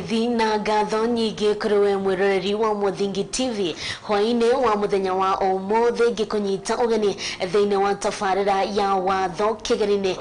Wethi na ngatho nyingi kuri we mwiroreri wa Muthingi TV hwaini wa muthenya wa umuthi ngikunyita ugeni thiini wa tabarira ya Watho Kigeri-Ini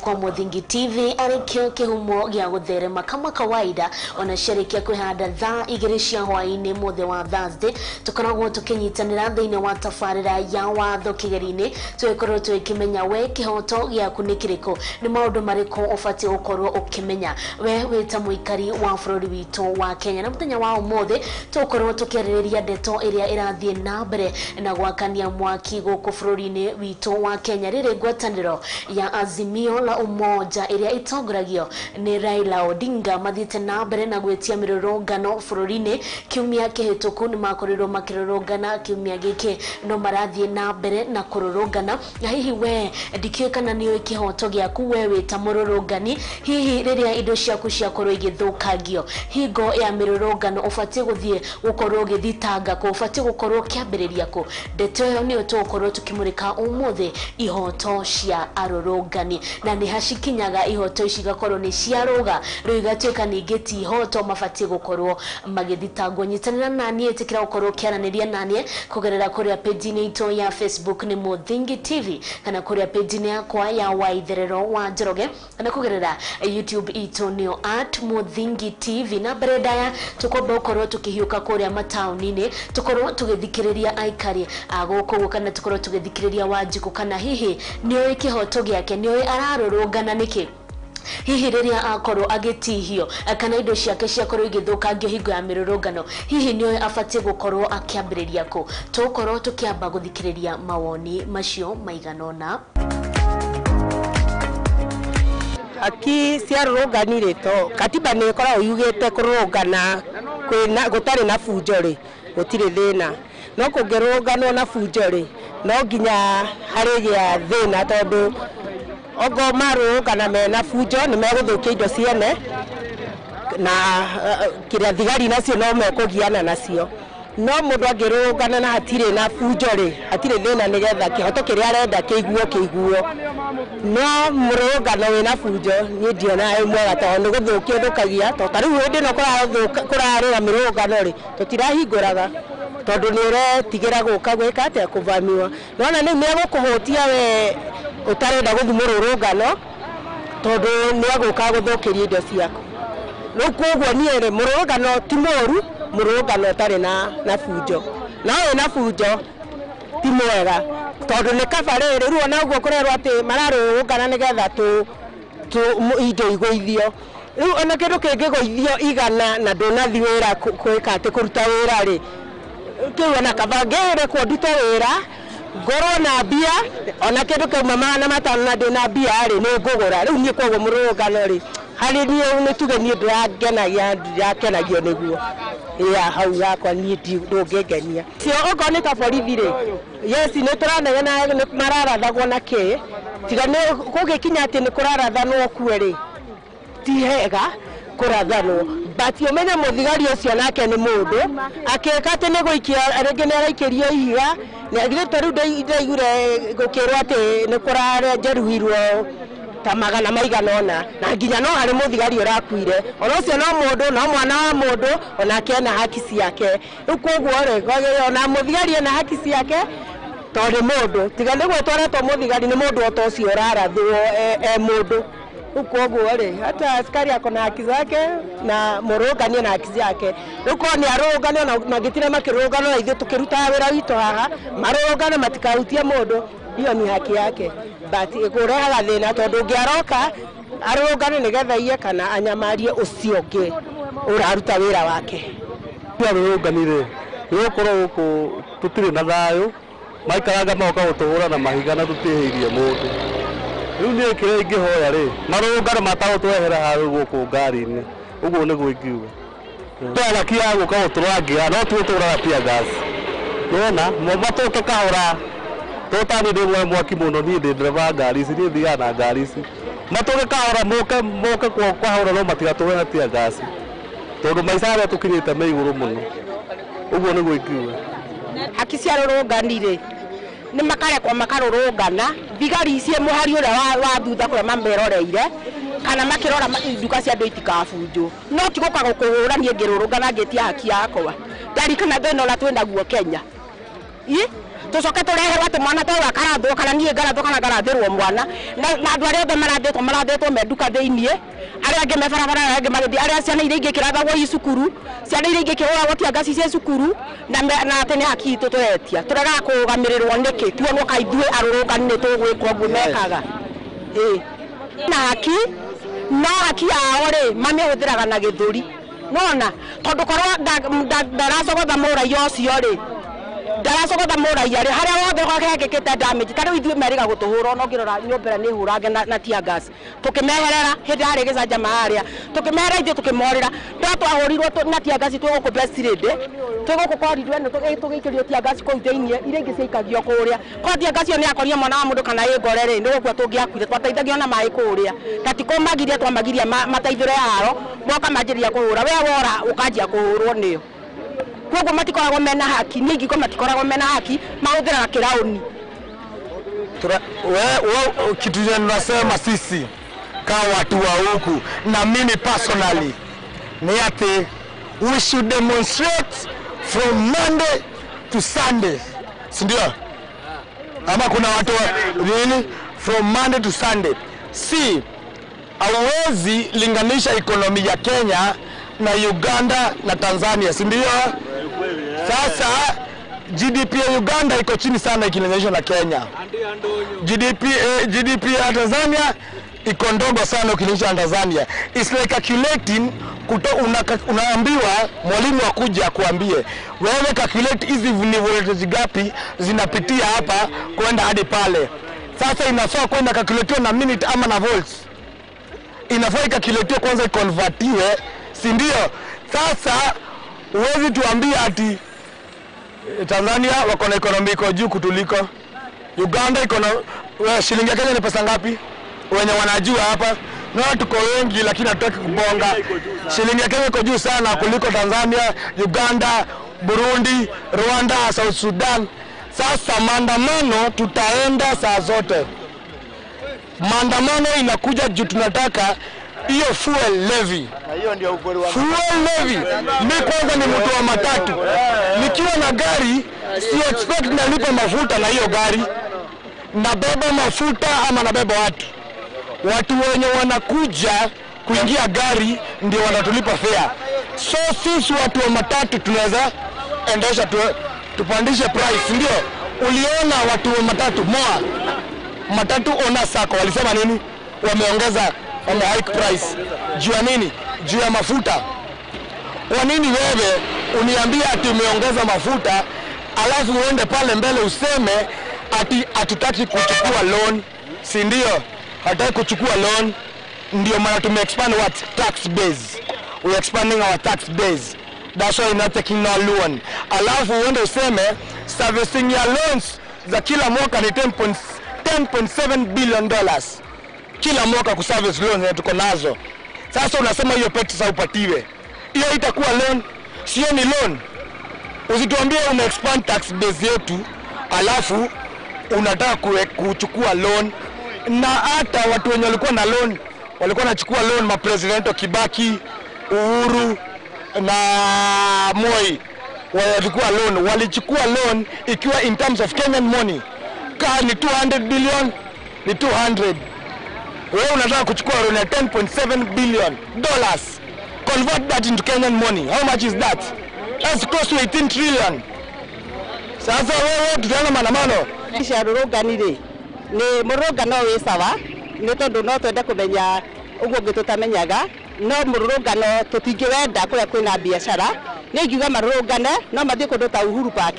kwa Muthingi TV arikio kihumo gia gutherema kama kawaida ona sherekia kwihanda thaa 2 cia hwaini muthe wa Thursday tukoragwo tukinyitanira thiini wa tabarira ya Watho Kigeri-Ini twekorwo twikimenya we kihoto gia kunikiriko ni maundu mariko ufati ukorwo ukimenya we wita muikari wa bururi witu wa Kenya na muthenya wa umuthi tukorwo tukiririria ndeto iria irathie na mbere na gwakania mwaki guku bururi-ini witu wa Kenya riri ngwataniro ya Azimio la Umoja iria itongoragio ni Raila Odinga mathite na mbere na gwetia mirorongano bururi-ini kiumia kihituku ni makorirwo makirorongana kiumia giki no marathie na mbere na kurorongana na hihi we ndikiekana ni kihoto giaku we wita murorongani hihi riria indo ciaku ciakorwo igithukagio hingo ya mirorongano ufatie guthie gukorwo githitanga ko ufatie gukorwo kiambiriria ko ndeto yo ni utukorwo tukimurika umuthi ihoto cia arorongani na ni hashikinyaga ihoto ici gakorwo ni ciaruga ruigatuika ningeti ihoto mafatie gukorwo magithitangwo nyitanira nani etikira gukorwo kiaraniria nani kugerera kuria page-ini itu ya Facebook ni Muthingi TV kana kuria page-ini yakwa ya Waitherero wa Njoroge kana kugerera YouTube itu ni @Muthingi TV na bredaya tukomba ukorwo tukihiuka kuria matauni-ini tukorwo tugithikiriria aikari aguko kana tukorwo tugithikiriria Wanjiku kana hihi niyo ikihoto giake niyo ararorongana niki hihi riria akorwo agitihio kana indo ciake ciakorwo igithukangio hingo ya mirorongano hihi niyo afatie gukorwo akiambiriria ko tukorwo tukiamba guthikiriria mawoni macio maiganona aki ciarorongani to katiba ni ikoragwo yugite kurorongana kwina gutari na funjori gutire thina no kungerorongano na funjori no nginya harigia thina tondu ogo marorongana mena funjo ni meguthukia indo ciene na kiria thigari nacio no mekugiana nacio no mundu angirorongana na hatire na funjori hatire thina nigetha kihoto kiria arenda kiguo no murorongano wina funjo ni ndiona mwega tondu guthukia thukagia to tariu hindi no kurarira mirorongano ri tutirahinguraga tondu ni uretigira guka gwika atia kuvamiwa nona ni megukuhutia we utarenda guthi murorongano tondu ni aguka guthukiria indo ciaku no kogwo ni ere murorongano ti moru murorongano tari na funjo na we na funjo ti mwega tondu ni kabariri riu ona uguo kurerwo ati mararorongana nigetha tu indo igwithio riu ona kindu kingigwithio igana na ndunathi wira kwika ati kuruta wira ri kiwa na kabagere kwa ndute wira ngorwo na mbia ona kindu kauma na matano na ndina mbia ri ni ngugura riu ni kwogwo murorongano ri hari ni tuge ni ndirakenagio niguo hau yakwa ni ndungengenia cio uko ni ta borithi ri yes ni turanege na mararathagwo na ki tiga ni kugikinya ati ni kurarathanwo kuo ri ti hega kurathanwo but umenya muthigari ucio nake ni mundu akeka ati ni guikia arenge ni araikirio ihiga ni agirite riu ndaigure gukirwo ati ni kurare njeruhirwo ta magana maiganona na nginya no hari muthigari urakuire ona ucio no mundu no mwana wa mundu ona kena haki ciake riu kogwo ri ona muthigari ena haki ciake tondu mundu tiga ni gwetwaretwo muthigari ni mundu oto ucio urarathwo mundu ukogwo ri hata askari akona haki zake na murorongani na haki zake ruko ni arorongane na magitire makirorongana na ithu tukiruta wira witu haha marorongana matikahutia mundu hiyo ni haki yake but ikurehaga thina tondu ngiaroka arorongane nigetha iye kana anyamarie ucio ungi uraruta wira wake arorongani ri gukorwo guku tutire na thayu maikaranga moka gutuhura na mahiga na tutihirie mundu riu ni kire ingihoya ri marorongana matagutwehera haru guku ngari-ini uguo ni gwingiuga twala kia guka guturangia no tutura pia gas nona mumatuke kahora totani ndi mwaki muno ni ndi driver ngari ici ni thiga na ngari ici matuke kahora moke kwa hora no matigatuwe pia gas tondu maicara tukinyite me iguru muno uguo ni gwingiuga haki cia rorongani ri ni makare kwa makarorongana thigari ici muhari uria wa thutha kuria mameroreire kana makirora nduka cia andu itikabunjwo no ti guka gukuhura nie ngirurungana ngitia haki yakwa ndari kana thina ula twinaguo Kenya tucoke turehe watu mwana ta wa karathwo kana nie ngarathwo kana ngarathirwo mwana na andu aria othe marathĩtwo me nduka thĩinĩ aria angĩ me barabara aria angĩ magĩthiĩ aria ciana iria ingĩ kĩrathagwo i cukuru ciana iria ingĩ kĩhũragwo tiangaci cia cukuru na atĩ nĩ haki itũ tũretia tũregaga kũrũgamĩrĩrwo nĩkĩ tuonwo ka ithuĩ arũrũngani nĩ tũgwĩkwo ũguo mekaga na haki no haki yao rĩ mamĩhũthĩraga na gĩthũri nona tondũ korwo ndaracogotha mũraia ũcio rĩ ndaracogotha mũraia rĩ harĩa wothe gwakekĩte damage tarĩu ithuĩ meriga gũtũhũra no ngĩrora nyũmbĩra nĩ hũrange na tear gas tũkĩmeherera hĩndĩ yarĩ gĩcanjama harĩa tũkĩmeherera ithuĩ tũkĩmorĩra twahũrirwo na tear gas twĩgũkũ best lady twĩgũkũ koridwe ĩno tũgĩikĩrio tear gas kũu thĩinĩ iria ingĩ ciaikagio kũrĩa ko tear gas ĩyo nĩ yakorire mwana wa mũndũ kana ĩngore rĩ nĩ gũkua tũngĩakuire twateithagio na maĩ kũrĩa tatikomagiria twamagiria mateithĩre haro moka manjĩria kũhũra we wora ũkanjia kũhũrwo nĩyo Kwa matikoragwo mena haki ningi kwa matikoragwo mena haki mahũthĩraga kĩrauni kitu tunasema sisi kama watu wa huku na mimi personally ni ati we should demonstrate from Monday to Sunday sindio ama kuna watu nini from Monday to Sunday si hauwezi linganisha ekonomi ya Kenya na Uganda na Tanzania sindio sasa GDP ya Uganda iko chini sana ikilinganishwa na Kenya. GDP ya Tanzania iko ndogo sana ukilinganisha na Tanzania. It's like calculating unaambiwa mwalimu akuja kuambie wewe calculate hizi voltage gapi zinapitia hapa kwenda hadi pale. Sasa inafaa kwenda calculate na minute ama na volts. Inafaa calculate kwanza ikonvertiwe, si ndio? Sasa uwezi tuambia ati Tanzania wako na ekonomi iko juu kutuliko Uganda iko na shilingi ya Kenya ni pesa ngapi wenye wanajua hapa na tuko wengi lakini hatutaki kubonga shilingi ya Kenya iko juu sana kuliko Tanzania Uganda Burundi Rwanda South Sudan sasa maandamano tutaenda saa zote maandamano inakuja juu tunataka hiyo fuel levy na hiyo ndio ukweli wa fuel levy mimi kwanza ni mtu wa matatu nikiwa na gari si expect nalipa mafuta na hiyo gari nabeba mafuta ama nabeba watu wenye wanakuja kuingia gari ndio wanatulipa fare so sisi watu wa matatu tunaweza endesha tupandishe price ndio uliona watu wa matatu ona sako walisema nini wameongeza hike price juu ya nini juu ya mafuta kwa nini wewe uniambia ati umeongeza mafuta alafu uende pale mbele useme ati hatutaki kuchukua loan si ndio hataki kuchukua loan ndio maana tumeexpand what tax base we expanding our tax base that's why not taking no loan alafu uende useme servicing ya loans za kila mwaka ni 10.7 billion dollars kila mwaka kuservice loan na tuko nazo sasa unasema hiyo pesa upatiwe hiyo itakuwa loan sio ni loan usituambie una expand tax base yetu alafu unataka kuchukua loan na hata watu wenye walikuwa na loan walikuwa wanachukua loan ma president Kibaki Uhuru na Moi walichukua loan ikiwa in terms of Kenyan money ka ni 200 billion ni 200 wewe unataka kuchukua loan ya 10.7 billion dollars convert that into Kenyan money how much is that that's close to 18 trillion sasa wewe tutaona maandamano ciarũrũnganire nĩ mũrũrũngano wĩ sawa nĩ tondũ no twende kũmenya ũguo ũngĩ tũtamenyaga no mũrũrũngano tũtingĩwenda kũrĩa kwĩna biacara nĩ ingiuga marũrũngane no mathiĩ kũndũ ta Uhuru Park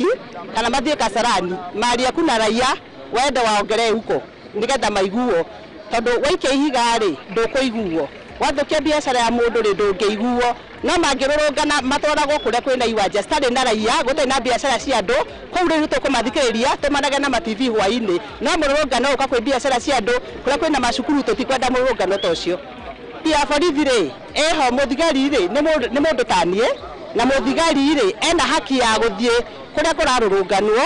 kana mathiĩ Kasarani maria kuna raia wende waongerere huko nĩgetha maiguo tondũ waikia ihiga rĩ ndũkũiguo wathukia biacara ya mũndũ rĩ ndũngĩiguo no mangĩrũrũngana matwaragwo kũrĩa kwĩna iwanja citarĩ na raia gũtarĩ na biacara cia andũ kũu rĩu tũkũmathikĩrĩria tũmanage na TV hwainĩ no mũrũrũngano ũka kwĩ biacara cia andũ kũrĩa kwĩna macukuru tũtikwenda mũrũrũngano ta ũcio ya borithi rĩ eho mũthigari rĩ nĩ mũndũ ta niĩ na mũthigari rĩ ena haki ya gũthiĩ kũrĩa kũrarũrũnganwo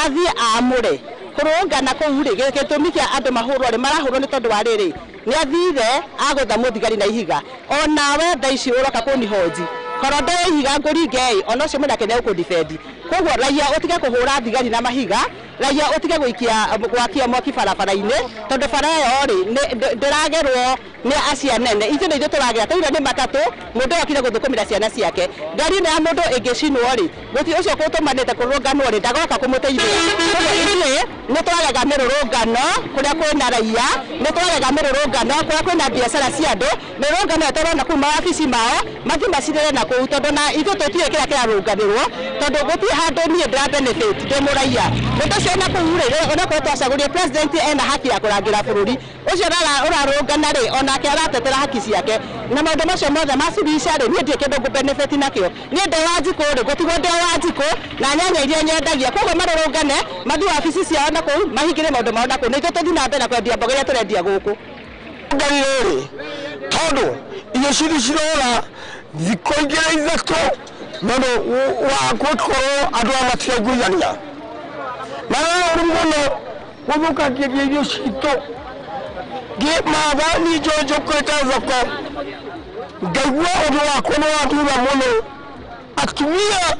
athiĩ amũre kũrũrũngana kũu rĩ gĩtũmi kĩa andũ mahũrwo rĩ marahũrwo nĩ tondũ wa rĩrĩ ni athire agutha muthigari na ihiga onawe ndaici uroka kunihoji korondo ihiga nguringei ona ucio mwena kenya uku defend koguo raia utige kuhura thigari na mahiga raia utige gwakia mwaki barabara-ini tondu bara yo ri ndiragerwo ni acia nene ithu ni ithu turagira tuire ni matatu mundu okire guthukumira ciana ciake ngari ni ya mundu ingicinwo ri guti ucio kutumanite kurunganwo ri ndagoka kumuteithia koguo ithuĩ ni twarega mirurungano kuria kwina raia ni twarega mirurungano kuria kwina biacara cia andu mirurungano etorona kuma wabici mao mathi macirire na kuu tondu na ithu tutiwe kira kirarunganirwo tondu guti handu nie ndira benefit ndi muraia mundu ucio na kuu ri ona kwa twacagurie president ena haki ya kurangira bururi ucio urarungana ri onake aratetera haki ciake na maundu macio mothe macibica ri nie ndie kindu ngu benefit nakio nie ndi wanjiku ri gutigwo ndi wanjiku na nyanya iria nyendagia koguo marurungane mathi wabici ciao na kuu mahingire maundu mao na kuu nithu tuthi na mbere kwendia mboga iria turendia guku ngarire tondu iyo ciri cirora thikũ ingĩ ithatũ nondu wa gũkorwo andũ amatigaiguithania na ũru mũno gũthũkangia irio citũ mathani njonjũkĩte thoko ngaigua ũndũ wakwa nĩ wathura mũno atumia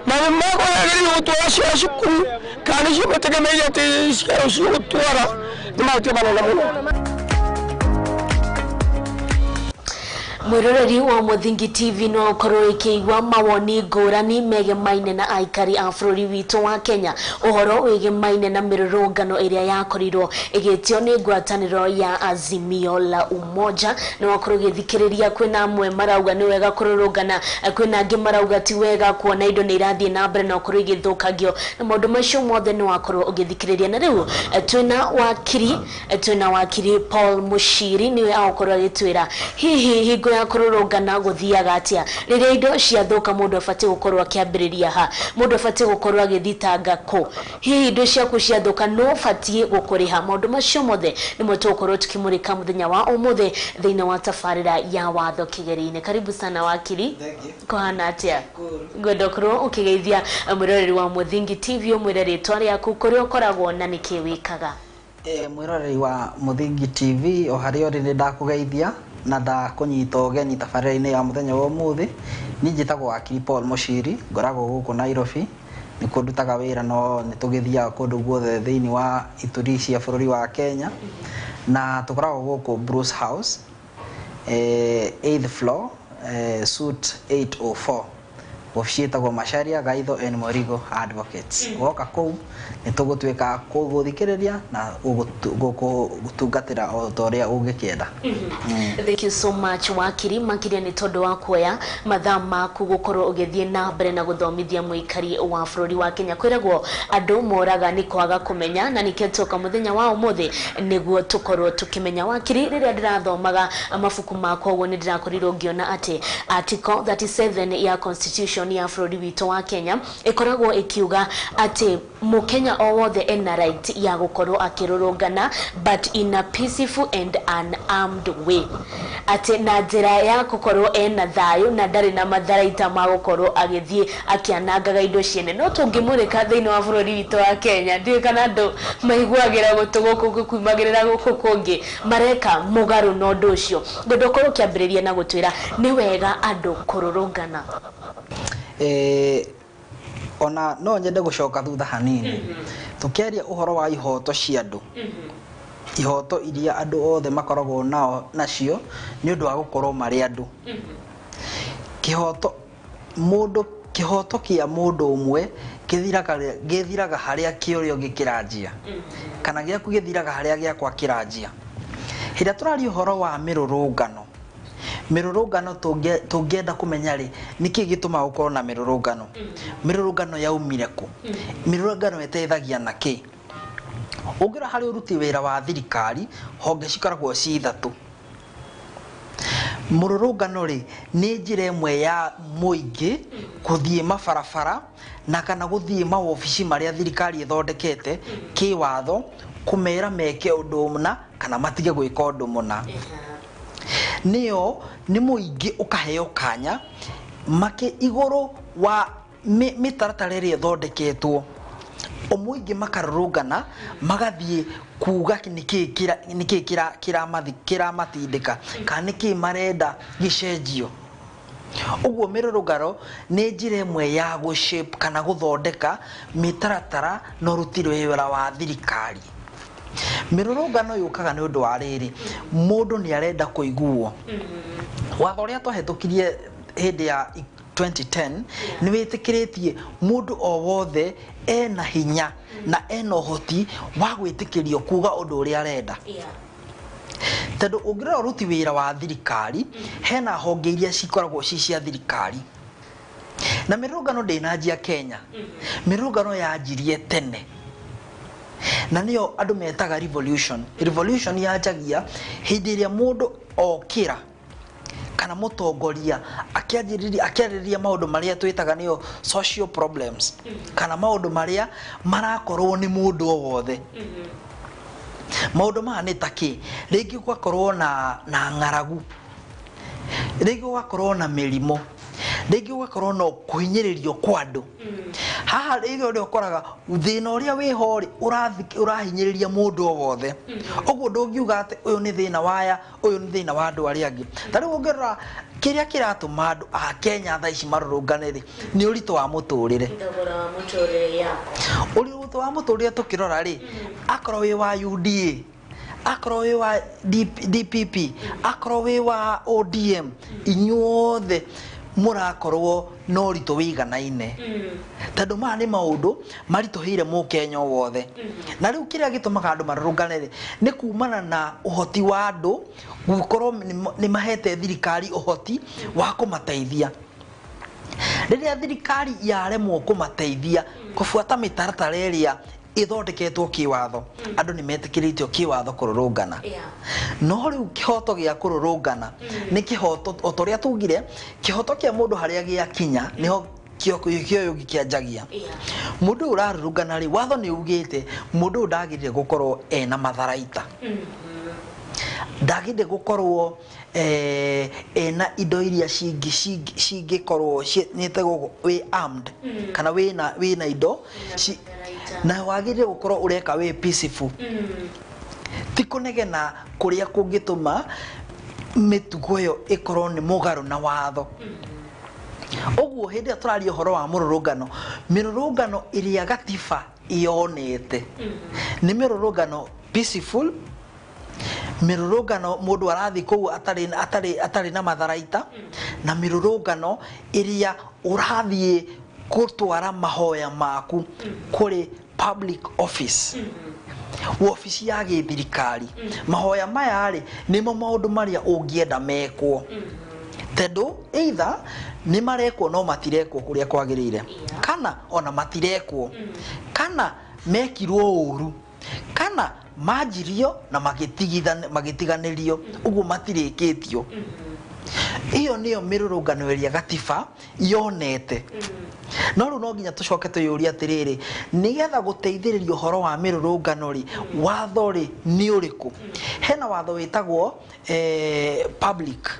na nĩmakwagĩrĩirwo gũtwara ciana cukuru kana nĩcio mategemeire atĩ ciao cigũtwara nĩ mahutia manene mũno. Mwiroreri wa Muthingi TV no ukorwo ikiigwa mawoni ngurani megemaine na aikari a bũrũri witũ wa Kenya uhoro wegemaine na mirurungano iria yakorirwo igitio ni ngwataniro ya Azimio la Umoja no wakorwo githikiriria kwina amwe marauga ni wega kururungana kwina angi marauga ti wega kuona indo ni irathie na mbere no ukorwo igithukagio na maundu macio mothe ni wakorwo ugithikiriria na riu twina wakiri Paul Mushiri niwe akorwo agitwira hihi hingo ya kururungana guthiaga atia riria indo ciathuka mundu afati gukorwo akiambiriria ha mundu afati gukorwo agithitanga ku hihi indo ciaku ciathuka no fati gukuriha maundu macio mothe nimo tukorwo tukimurika muthenya wa umuthe thiina wa tabarira ya Watho Kigeri-Ini. Karibu sana wakiri. Kohana atia godokorwo ukigeithia mwiroreri wa Muthingi TV umwire ritwa riaku kuria ukoragwo na niki wikaga. Mwiroreri wa Muthingi TV o haria uri ni ndakugeithia na ndakunyita ugeni tabarira-ini ya muthenya wa umuthi ni njitagwo wakiri Paul Mushiri ngoragwo guku Nairobi ni kundutaga wira no ni tugithia kundu guothe thiini wa ituri cia bururi wa Kenya na tukoragwo guku Bruce House 8th floor suite 804 officietagwo Macharia Gaitho and Morigo Advocates. Woka kou ni tugutwika kuguthikiriria na gutungatira o toria ungikienda. Thank you so much wakiri makiria ni tondu wa kuoya mathaa maku gukorwo ugithie na mbere na guthomithia muikari wa bururi wa Kenya kwiragwo andu moraga ni kwaga kumenya na niketoka muthenya wa umuthi niguo tukorwo tukimenya wakiri riria ndirathomaga mafuku makwa uguo ni ndirakorirwo ngiona ati article 37 ya constitution ya bururi witũ wa Kenya ikoragwo ikiuga ati mukenya o wothe ena right ya gukorwo akirurungana but in a peaceful and unarmed way ati na njira ya gukorwo ena thayu na ndari na matharaita ma gukorwo agithie akianangaga indo ciene no tungimurika thiini wa bururi witũ wa Kenya ndi kana andu maiguagira gutuguku kuimagirira guku kungi mareka mugaru no ndu ucio ndokorwo kiambiriria na gutwira ni wega andu kururungana. Ona no nyende gucoka thutha hanini tukiaria uhoro wa ihoto cia andu ihoto iria andu othe makoragwo nao nacio ni undu wa gukorwo mari andu kihoto kia mundu umwe githiraga haria kiorio gikiranjia kana giaku githiraga haria giakwa kiranjia hira turari uhoro wa mirurungano tungienda kumenya ri niki gituma gukorwo na mirurungano yaumire ku mirurungano etethagia na ki ungira hari uruti wira wa thirikari honge cikoragwo ci ithatu mururungano ri ni njira imwe ya muingi kuthie mabarabara na kana guthie maofici maria thirikari ithondekete ki watho kumera meke undu muna kana matige gwika undu muna niyo ni muingi ukaheo kanya make iguru wa mitaratara ĩrĩa ĩthondeketwo omuingi makarurungana magathie kuga niki kira matindika kana niki marenda gicenjio. Uguo mirurungano ni njira imwe ya shape kana guthondeka mitaratara no rutiro wira wa thirikari. Mirurungano yukaga ni undu wa riri, mundu ni arenda kuiguo. Watho uria twahetũkirie hindi ya 2010 ni witikiretie mundu o wothe ena hinya na ena uhoti wa gwitikirio kuga undu uria arenda. Tondu ungirora ruti wira wa thirikari hena honge iria cikoragwo cia thirikari, na mirurungano ndinanjia Kenya. Mirurungano yanjirie tene na niyo andu metaga revolution. Revolution yanjagia hindi iria mundu okira kana mutongoria akiarĩrĩria maundu maria twitaga niyo social problems kana maundu maria marakorwo ni mundu o wothe. Maundu maya ni taki ringi gwakorwo na ng'aragu, ringi gwakorwo na mirimo, ringi gwakorwo no kuhinyiririo kwa andu. Haha ringi uri ukoraga thina uria wihori urahinyiriria mundu o wothe. Oguo ndungiuga ati uyu ni thina waya, uyu ni thina wa andu aria angi. Tari ungirora kiria kiratuma andu a Kenya tha ici marurunganire ni uritu wa muturire. Ndogora wa muturire yako. Uritu wa muturire tukirora ri akorwo wi wa UDA, akorwo wi wa DPP, akorwo wi wa ODM, inyuothe murakorwo no rito wiganaine. Tondu maya ni maundu marituhire mu Kenya wothe. Na riu kiria gitumaga andu marurunganire ni kumana na uhoti wa andu gukorwo ni mahete thirikari uhoti wa kumateithia. Riria thirikari yaremwo kumateithia kufuata mitaratara iria ithondeketwo kiwatho, andu ni metikiritio kiwatho kururungana. No riu kihoto gia kururungana ni kihoto otoria tugire kihoto kia mundu haria gia kinya niho kio gikianjagia. Mundu urarurungana ri watho ni ugite mundu ndagirire gukorwo ena matharaita, ndagirire gukorwo ena indo iria cingikorwo nitego we armed kana wina indo na wagirire gukorwo ureka we peaceful. Tikunegena kuria kungituma mitugo yo ikorwo ni mugaru na watho. Oguo hindi turaria uhoro wa mururungano, mirurungano iria gatiba ionete ni mirurungano peaceful, mirurungano mundu arathi kou atari na matharaita, na mirurungano iria urathie gutwara mahoya maku kuri public office, office ya githirikari. Mahoya maya ri nimo maundu maria ungienda mekwo, tondu either ni marekwo no matirekwo kuria kwagirire, kana ona matirekwo, kana mekirwo uru, kana majirio na magitiganirio uguo matirikitio. Iyo niyo mirurungano iria gatiba yonete. No ru no nginya tucoke tuyuria atiriri, nigetha guteithiririo horo wa mirurungano ri watho ri ni uriku. Hena watho witagwo public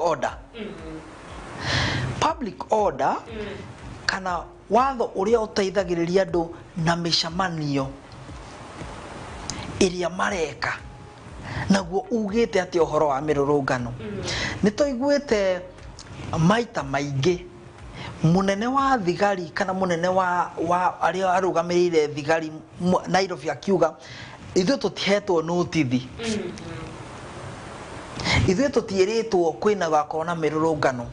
order. Public order kana watho uria uteithagiriria andu na mishamanio iria mareka naguo ugite ati uhoro wa mirurungano. Nitoiguite maita maingi munene wa thigari kana munene wa aria arugamirire thigari Nairobi akiuga ithu tutihetwo notithi, ithu tutiritwo kwina gakona mirurungano.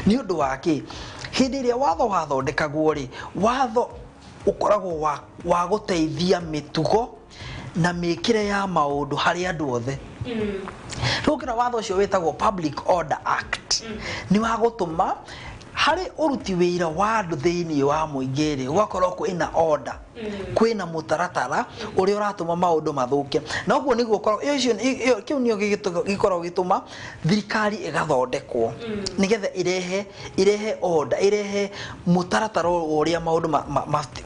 Ni undu wake hindi iria watho wathondekagwo ri watho ukoragwo wa guteithia mitugo na mikire ya maundu hari andu othe. Rukira watho ucio wetagwo Public Order Act ni wa gutuma hari uruti wira wa andu thiini wa muingiri ugakorwo kwina order, kwina mutaratara uria uratuma maundu mathuke. Na uguo niguo korwo iyo kiu niyo gikorwo gituma thirikari igathondekwo nigetha irehe order, irehe mutaratara uria maundu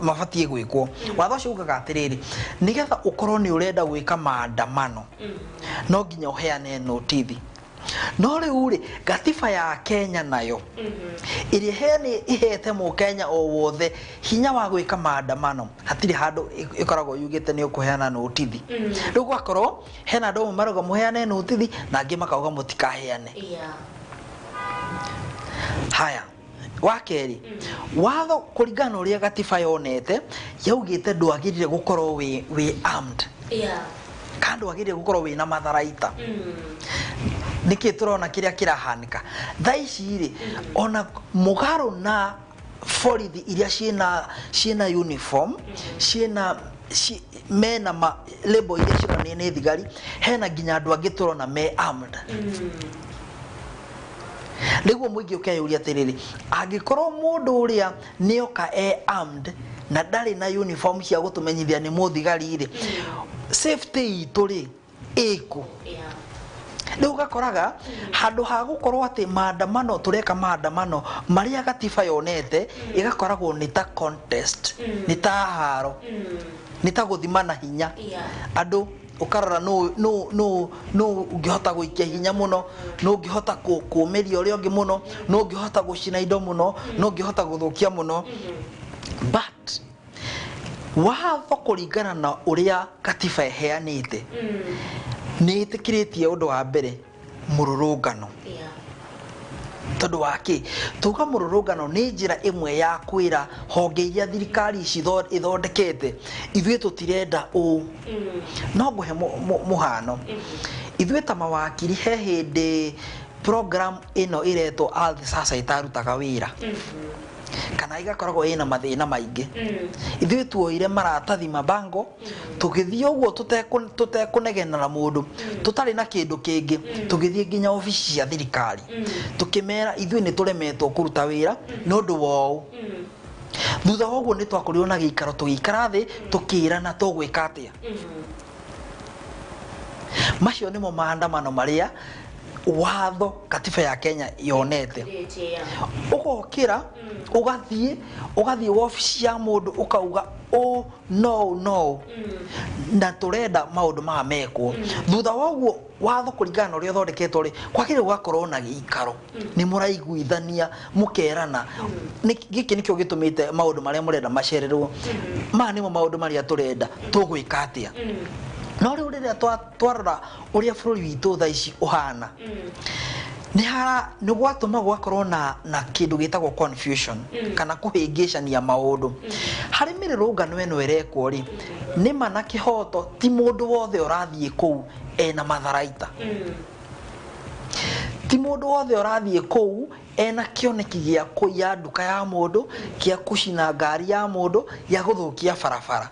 mabatie gwikwo. Watho ucio ugaga atiriri, nigetha ukorwo ni urenda gwika maandamano no nginya uheane notithi. no riu ri gatiba ya Kenya nayo iri heni ihete mu Kenya o wothe hinya wa gwika maandamano hatiri handu ikoragwo yugite ni ukuheana notithi riu gwakorwo hena andu maroga muheane notithi na angi makauga mutikaheane haya wakeri watho kuringana uria gatiba yonete yaugite ndwagirire gukorwo we armed kandu agirire gukorwo we na matharaita niki turona kiria kirahanika thaici ri ona mugaro na borithi iria ciena uniform ciena mena ma label iria cironi ni thigari hena nginya andu angi turona me armed Lego mwigi ukayuria tiriri agikorwo mundu uria nioka armed na ndari na uniform cia gutumenyithia ni muthigari ri safety ituri iko Leo gakoraga handu ha gukorwo ati maandamano tureka maandamano maria gatiba yonete igakoragwo ni ta contest ni ta haro ni ta guthimana hinya andu ukarora no ungihota guikia hinya muno no ungihota kuumeria uria ungi muno no ungihota gucina indo muno no ungihota guthukia muno but watho kuringana na uria katiba iheanite ni itikiritie undu wa mbere mururungano tondu waki tuga mururungano ni njira imwe ya kwira honge iria thirikari ithondekete ithuĩ tutirenda no nguhe muhano ithuĩ ta mawakiri he hindi program ino iretwo Earth sasa itarutaga wira kana igakoragwo ina mathina maingi ithuĩ tuoire maratathi mabango tugithie uguo tutekunegenera mundu tutari na kindu kingi tugithie nginya ofici cia thirikari tukimera ithuĩ ni turemetwo kuruta wira no ndu wao thutha woguo ni twakorirwo na giikaro tugikara thi tukirana tugwika atia macio nimo maandamano maria watho katiba ya Kenya yonete ugokira ugathie ofici ya mundu ukauga no na turenda maundu ma mekwo thutha woguo watho kuringana uria thondeketwo ri kwagire gukorwo na giikaro ni muraiguithania mukerana giki nikyo gitumite maundu maria murenda macererwo ma nimo maundu maria turenda tugwika atia no riu riria twarora uria bururi witu thaici uhana ni gwatuma gwakorwo na kindu gitagwo confusion kana kuhingicania maundu hari mirurungano eno irekwo ri ni mana kihoto ti mundu wothe urathie kou ena matharaita ti mundu wothe urathie kou ena kioneki gia kuya nduka ya mundu kia kucina ngari ya mundu ya guthukia barabara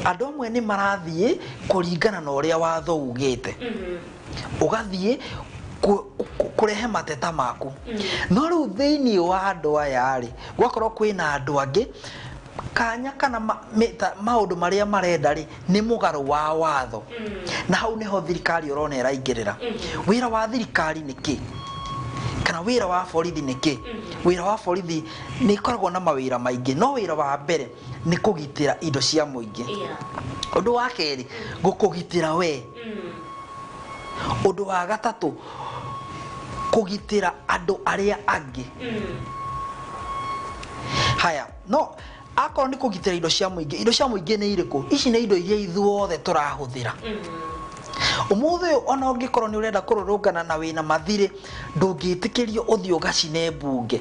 andu amwe ni marathie kuringana na uria watho ugite ugathie kurehe mateta maku no riu thiini wa andu aya ri gwakorwo kwina andu angi kanya kana maundu maria marenda ri ni mugaru wa watho na hau niho thirikari urona iraingirira wira wa thirikari niki kana wira wa borithi niki wira wa borithi ni koragwo na mawira maingi no wira wa mbere ni kugitira indo cia muingi undu wa keri gukugitira we undu wa gatatu kugitira andu aria angi haya no akoro ni kugitira indo cia muingi ni iriku ici ni indo iria ithuothe turahuthira umuthe ona ungikorwo ni urenda kururungana na wina mathire ndungitikirio uthio gacine bunge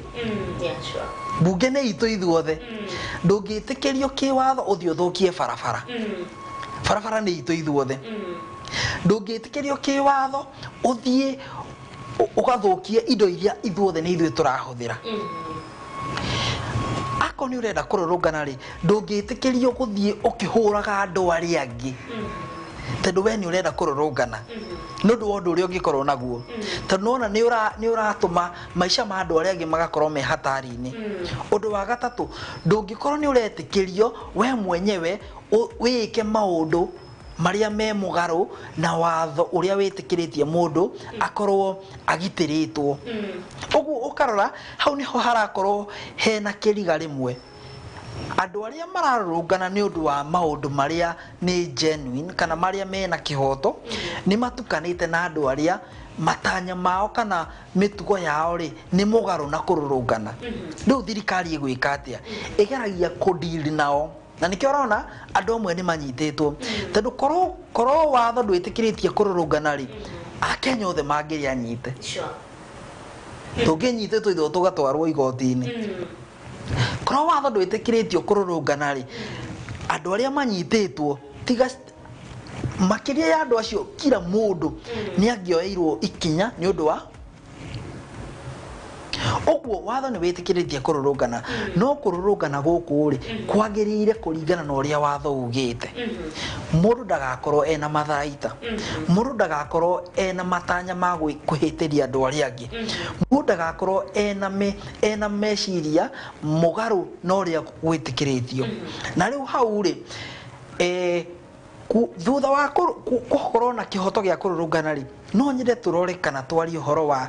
bunge ni itu ithuothe ndungitikirio kiwatho uthio thukie barabara ni itu ithuothe ndungitikirio kiwatho uthie ugathukie indo iria ithuothe ni ithuĩ turahuthira ako ni urenda kururungana ri ndungitikirio guthie ukihuraga andu aria angi tondu we ni urenda kururungana no ndu wondu uria ungikorwo naguo tondu nona ni uratuma maisha ma andu aria angi magakorwo me hatari-ini undu wa gatatu ndungikorwo ni uretikirio we mwenyewe wike maundu maria me mugaru na watho uria witikiritie mundu akorwo agitiritwo uguo ukarora hau niho harakorwo hena kiriga rimwe andu aria mararũrũngana nĩ ũndũ wa maũndũ maria nĩ genuine kana maria mena kĩhoto nĩ matukanĩte na andu aria matanya mao kana mĩtugo yao ri nĩ mũgarũ na kũrũrũngana rĩu thirikari ĩgwĩka atĩa ĩgeragia kũdeal nao na nĩkĩo ũrona andũ amwe nĩ manyitĩtwo tondũ korwo watho ndwĩtĩkĩrĩtie kũrũrũngana ri Akenya othe mangĩrĩa nyite tũngĩnyitĩtwo ithuĩ tũgatwarwo igoti-inĩ korwo watho ndwĩtĩkĩrĩtio kũrũrũngana ri andũ arĩa manyitĩtwo tiga makĩria ya andũ acio kila mũndũ nĩ angĩoeirwo ikinya nĩ ũndũ wa ũguo watho nĩ wĩtĩkĩrĩtie kũrũrũngana no kũrũrũngana gũkũ rĩ kwagĩrĩire kũringana na ũrĩa watho ugĩte mũndũ ndagakorwo ena matharaita mũndũ ndagakorwo ena matanya ma kũhĩtĩria andũ arĩa angĩ mũndũ ndagakorwo ena meciria mũgarũ na ũrĩa gwĩtĩkĩrĩtio na rĩu hau rĩ thutha wa gũkorwo na kĩhoto gĩa kũrũrũngana rĩ no nyende tũrore kana twarie ũhoro wa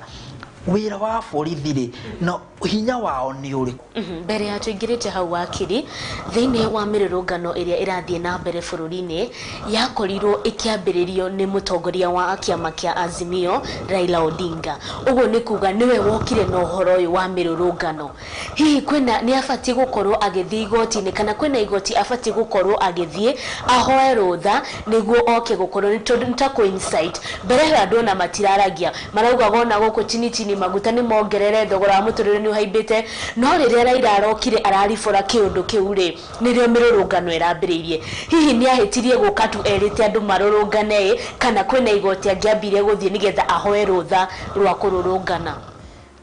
wĩra wa borithi rĩ na hinya wao nĩ ũrĩkũ mbere ya tũingĩrĩte hau wakiri thĩinĩ wa mĩrũrũngano ĩrĩa ĩrathiĩ na mbere bũrũri-inĩ yakorirwo ĩkĩambĩrĩrio nĩ mũtongoria wa kĩama kĩa Azimio Raila Odinga ũguo nĩ kuga nĩwe wokire na ũhoro ũyũ wa mĩrũrũngano hihi kwĩna nĩ abatiĩ gũkorwo agĩthiĩ igoti-inĩ kana kwĩna igoti abatiĩ gũkorwo agĩthiĩ ahoe rũtha nĩguo oke gũkorwo nĩ ta coincide mbere ya andũ ona matiraragia maraugaga ona gũkũ chini maguta nĩ mongerere thogora wa mũtũrĩre nĩ ũhaimbĩte no rĩrĩa Raila arokire araribora kĩũndũ kĩu rĩ nĩrĩo mĩrũrũngano ĩrambĩrĩirie hihi nĩ ahĩtirie gũka tu erĩte andũ marũrũngane kana kwĩna igoti angĩambire gũthiĩ nĩgetha ahoe rũtha rwa kũrũrũngana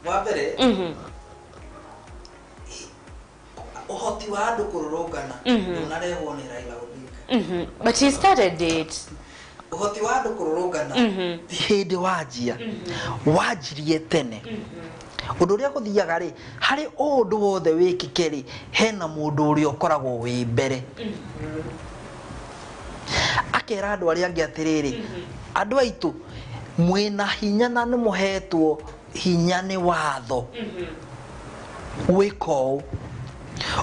wa mbere ũhoti wa andũ kũrũrũngana ndũnarehwo nĩ Raila Odinga but he started it ũhoti wa andũ kũrũrũngana ti hĩndĩ wanjia wanjirie tene ũndũ ũrĩa gũthiaga rĩ harĩ ũndũ wothe wĩkĩke rĩ hena mũndũ ũrĩa ũkoragwo wĩ mbere akera andũ arĩa angĩ atĩrĩrĩ andũ aitũ mwĩna hinya na nĩ mũhetwo hinya nĩ watho gwĩka ũũ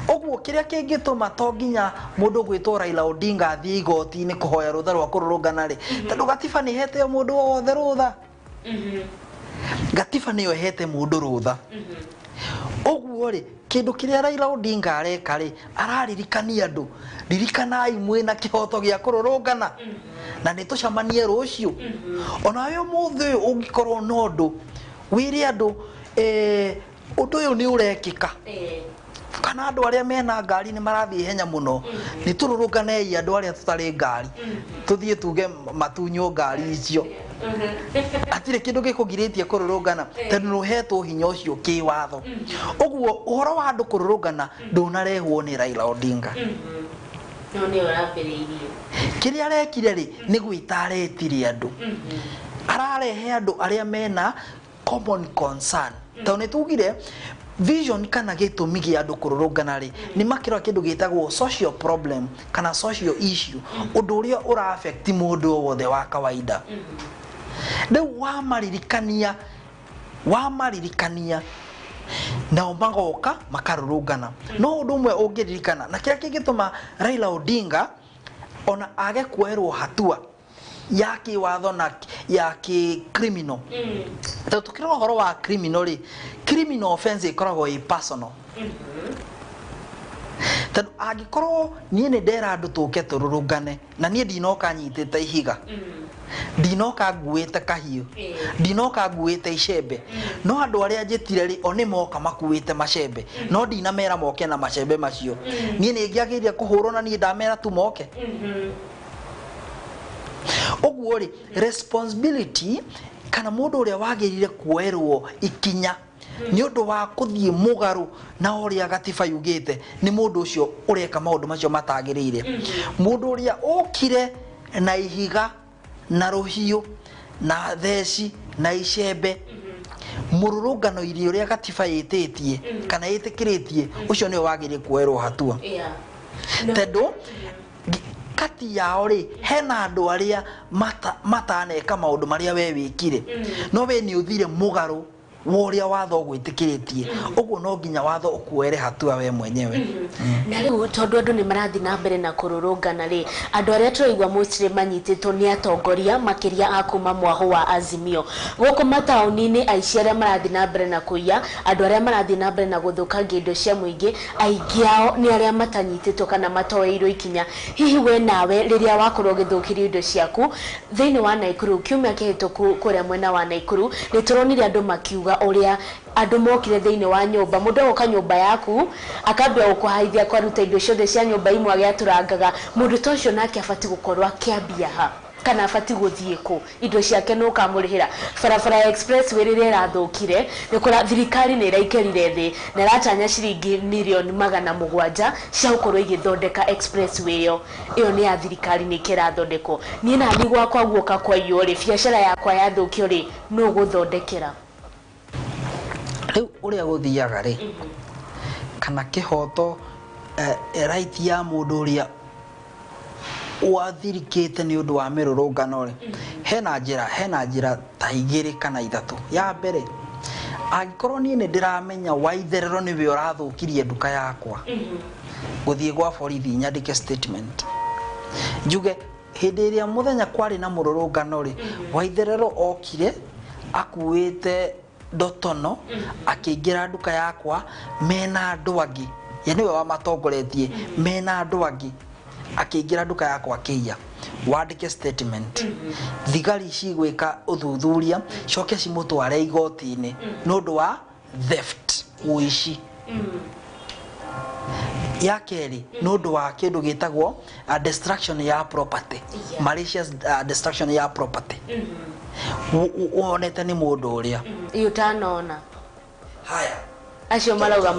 ũguo kĩrĩa kĩngĩtũma to nginya mũndũ gwĩtwo Raila Odinga athiĩ igoti-inĩ kũhoya rũtha rwa kũrũrũngana rĩ tondũ gatiba nĩ hete mũndũ wothe rũtha gatiba nĩyo hete mũndũ rũtha ũguo rĩ kĩndũ kĩrĩa Raila Odinga areka rĩ araririkania andũ ririkanai mwĩna kĩhoto gĩa kũrũrũngana na nĩ tũcamanie rũciũ ona we ũmũthĩ ũyũ ũngĩkorwo na ũndũ wĩre andũ ũndũ ũyũ nĩ ũrekĩka kana andũ arĩa mena ngari nĩ marathiĩ henya mũno nĩ tũrũrũnganei andũ arĩa tũtarĩ ngari tũthiĩ tuge matunywo ngari icio atirĩ kĩndũ gĩkũgirĩtie kũrũrũngana tondũ nĩ ũhetwo hinya ũcio kĩwatho ũguo ũhoro wa andũ kũrũrũngana ndũnarehwo nĩ Raila Odinga no nĩ ũrambĩrĩirie kĩrĩa arekire rĩ nĩ gwĩta aretire andũ ararehe andũ arĩa mena common concern tondũ nĩ tugire vision kana gĩtũmi gĩa andũ kũrũrũngana rĩ nĩ makĩrwo kĩndũ gĩtagwo social problem kana social issue ũndũ ũrĩa ũra affect mũndũ wothe wa kawaida rĩu wamaririkania nao magoka makarũrũngana no ũndũ ũmwe ũngĩririkana na kĩrĩa kĩngĩtũma Raila Odinga ona age kuoerwo hatua ya kĩwatho na ya criminal tondũ tukĩrora ũhoro wa criminal offense ĩkoragwo ĩ personal tondũ angĩkorwo niĩ nĩ ndera andũ tũke tũrũrũngane na niĩ ndinoka nyitĩte ihiga ndinoka nguĩte kahiũ ndinoka nguĩte icembe no andũ arĩa njĩtire rĩ o nĩ moka makuĩte macembe no ndinamera moke na macembe macio niĩ nĩ ngĩagĩrĩire kũhũrwo na niĩ ndamera tu moke ũguo rĩ responsibility kana mũndũ ũrĩa wagĩrĩire kuoerwo ikinya nĩ ũndũ wa kũthiĩ mũgarũ na ũrĩa gatiba yugĩte nĩ mũndũ ũcio ũreka maũndũ macio matagĩrĩire mũndũ ũrĩa ũkire na ihiga na rũhiũ na theci na icembe mũrũrũngano irio ũrĩa gatiba ĩtĩtie kana ĩtĩkĩrĩtie ũcio nĩwe wagĩrĩire kuoerwo hatua tondũ kati yao rĩ hena andũ arĩa mataneka maũndũ marĩa we wĩkire no we nĩ ũthire mũgarũ woria watho gwitikiretie uguo no nginya watho ukuere hatua we mwenyewe na riu tondu andu ni marathi na mbere na kururungana ri andu aria turaigwa mostly manyititwo ni atongoria makiria akuma mwaho wa Azimio guku matauni-ini aici aria marathi na mbere na kuiya andu aria marathi na mbere na guthukangia indo cia muingi aingi ao ni aria matanyititwo kana matoeirwo ikinya hihi we nawe riria wakorwo githukirio indo ciaku thiini wa Naikuru kiumia kihituku kuria mwena wa Naikuru ni turonire andu makiuga uria andu mokire thiini wa nyumba mundu oka nyumba yaku akambia gukuhaithia kwaruta indo ciothe cia nyumba imwe agiaturangaga mundu tocio nake abati gukorwo akiambia ha kana abati guthie ku indo ciake no kamurihira barabara express wirire rathukire ni kura thirikari ni iraikerire thi na ratanya ciringi milioni 700 cia gukorwo igithondeka expressway iyo ni ya thirikari ni kirathondeko ni na ni gwakwa guoka kwa iyo ri biacara yakwa yathukio ri no guthondekera riu uria guthiaga ri kana kihoto right ya mundu uria wathirikite ni undu wa mirurungano ri hena njira ta igiri kana ithatu ya mbere angikorwo ni ndiramenya Waitherero niwe urathukirie nduka yakwa guthie gwa borithi nyandike statement njuge hindi iria muthenya kwari na mururungano ri Waitherero okire akuite dotono akiingira nduka yakwa mena andu angi yani we wa matongoretie mena andu angi akiingira nduka yakwa akiya wandike statement thigari cigwika uthuthuria coke cimutware igoti-ini nundu wa theft uici ya keri nundu wa kindu gitagwo destruction ya property malicious destruction ya property wonete ni mundu uria utanona haya acio marauga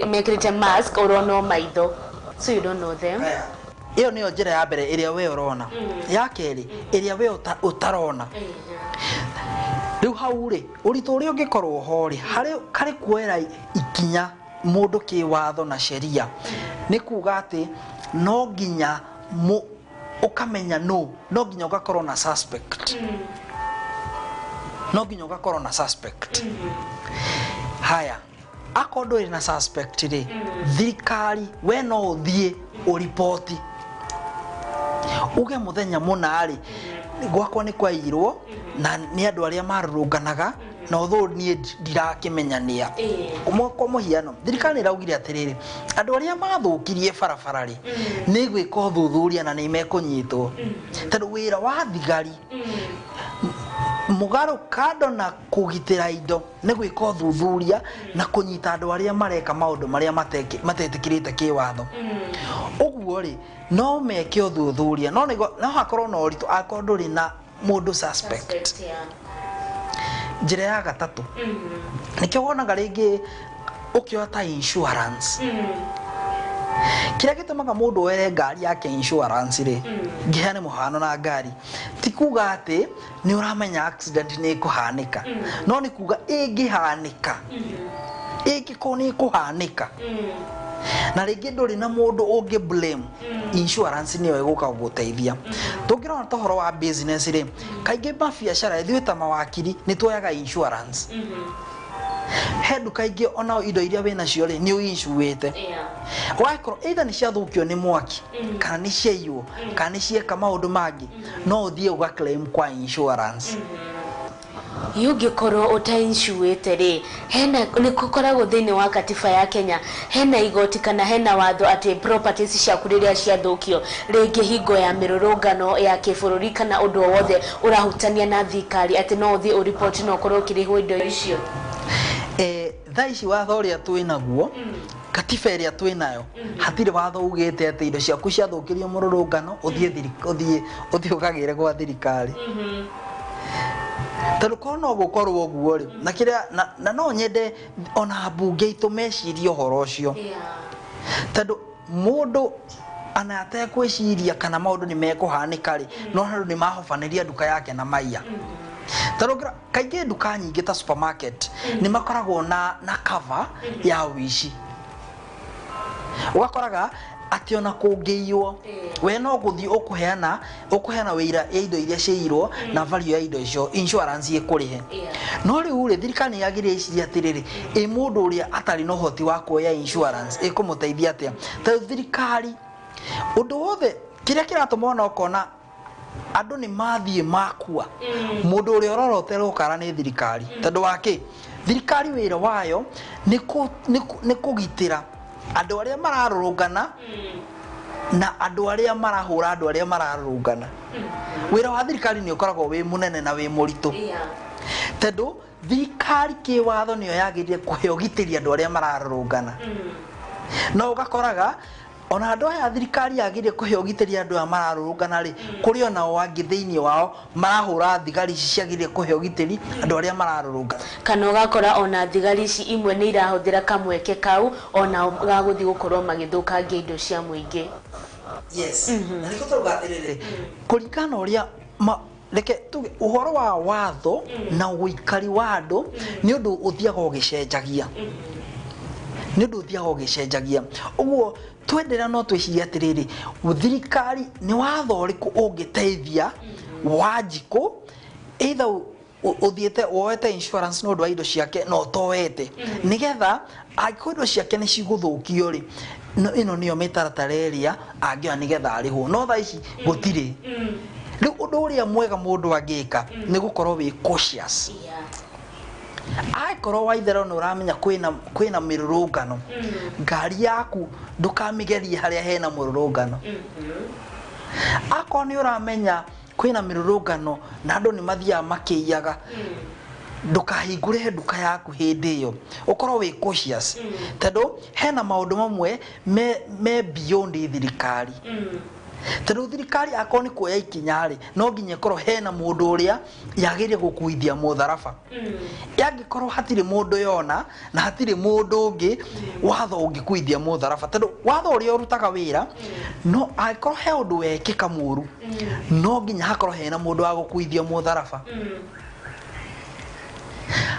mekirite mask urono maitho so you don't know them iyo niyo njira ya mbere iria we urona ya keri iria we utarona riu hau ri uritu uria ungikorwo hori hari kuera ikinya mundu kiwatho na sheria ni kuga ati no nginya ukamenya no nginya ugakorwo na suspect no nginya ugakorwo na suspect haya akondo ina suspect ri thirikari we no uthie uripoti uge muthenya munari gwakwa ni kwairwo na ni andu aria marurunganaga na utho ni ndirakimenyania umwe kwa muhiano thirikari iraugire atiriri andu aria mathukirie barabara ri ni gwika uthuthuria na ni mekunyitwo tondu wira wa thigari mugaro kado na kugitira indo ni gwika uthuthuria na kunyita andu aria mareka maundu maria matetikirite kiwatho uguo ri no meke uthuthuria no hakorwo no ritu akorwo ri na mundu suspect njira ya gatatu nikio wonaga ringi ukiota insurance kira gitumaga mundu were ngari yake insurance ri ngihane muhano na ngari tikuga ati ni uramenya accident ni kuhanika no ni kuga ingihanika ingikoni kuhanika na ringi nduri na mundu ungi blame insurance niyo iguka guteithia tungirona tohoro wa business ri kaingi mabiacara ithuĩ ta mawakiri ni tuoyaga insurance hedu kaingi ona indo iria wena cio ri ni uinsuite waikoro either ni ciathukio ni mwaki kana ni ciaiywo kana ni cieka maundu mangi no uthie uga claim kwa insurance yugikoro utainsuite ri hena ni kukoragwo thiini wa katiba ya Kenya hena igoti kana hena watho ati properties ciaku riria ciathukio ringi hingo ya mirurungano ya kibururi kana undu wothe urahutania na thikari ati no uthie report no korwo kirihwo indo icio thaici watho uria twinaguo katiba iria twinayo hatire watho ugite ati indo ciaku ciathukirio mururungano uthie ukagire gwa thirikari tondu kono gukorwo uguo ri na kiria na no nyende ona bunge itumecirie uhoro ucio tondu mundu ana atekwiciria kana maundu ni mekuhanika ri no handu ni mahofaniria nduka yake na maiya tondu kaingi nduka nyingi ta supermarket ni makoragwo na cover ya wici ugakoraga ati ona kũngĩiywo we no gũthiĩ ũkũheana wĩira ya indo iria ciirwo na value ya indo icio insurance ĩkũrĩhe no rĩu rĩ thirikari yagĩrĩire iciria atĩrĩrĩ mũndũ ũrĩa atarĩ na ũhoti wa kuoya insurance ĩkũmũteithia atĩa ta thirikari ũndũ wothe kĩrĩa kĩratũma ona ũkona andũ nĩ mathiĩ makua mũndũ ũrĩa ũroroterwo kara nĩ thirikari tondũ wake thirikari wĩra wayo nĩ kũgitĩra andũ arĩa mararũrũngana na andũ arĩa marahũra andũ arĩa mararũrũngana wĩra wa thirikari nĩ ũkoragwo wĩ mũnene na wĩ mũritũ tondũ thirikari kĩwatho nĩyo yagĩrĩire kũhe ũgitĩri andũ arĩa mararũrũngana no ũgakoraga ona andũ aya thirikari yagĩrĩire kũhe ũgitĩri andũ aya mararũrũngana rĩ kũrĩ ona o angĩ thĩinĩ wao marahũra thigari ici ciagĩrĩire kũhe ũgitĩri andũ arĩa mararũrũngana kana ũgakora ona thigari ici imwe nĩ irahũthĩra kamweke kau ona gagũthiĩ gũkorwo magĩthũkangia indo cia mũingĩ yes na nĩko tũruga atĩrĩrĩ kũringana ũrĩa reke tuge ũhoro wa watho na ũikari wa andũ nĩ ũndũ ũthiaga ũgĩcenjagia ũguo twendera no twĩciria atĩrĩrĩ thirikari nĩ watho ũrĩkũ ũngĩteithia Wanjikũ either ũthiĩte woete insurance no ũndũ wa indo ciake no ũtoete nĩgetha angĩkorwo indo ciake nĩ cigũthũkio rĩ ĩno nĩyo mĩtaratara ĩrĩa angĩoya nĩgetha arĩhwo no thaa ici gũtirĩ rĩu ũndũ ũrĩa mwega mũndũ angĩka nĩ gũkorwo wĩ cautious akorwo Waitherero nĩ ũramenya kwĩna mĩrũrũngano ngari yaku ndũkamĩgerie harĩa hena mũrũrũngano akorwo nĩ ũramenya kwĩna mĩrũrũngano na andũ nĩ mathiaga makĩiyaga ndũkahingũre nduka yaku hĩndĩ ĩyo ũkorwo wĩ cautious tondũ hena maũndũ mamwe me beyond thirikari tondũ thirikari akorwo nĩ kuoya ikinya rĩ no nginya ĩkorwo hena mũndũ ũrĩa yagĩrĩire gũkuithia mũtharaba yangĩkorwo hatirĩ mũndũ yona na hatirĩ mũndũ ũngĩ watho ũngĩkuithia mũtharaba tondũ watho ũrĩa ũrutaga wĩra no angĩkorwo he ũndũ wekĩka mũru no nginya hakorwo hena mũndũ wa gũkuithia mũtharaba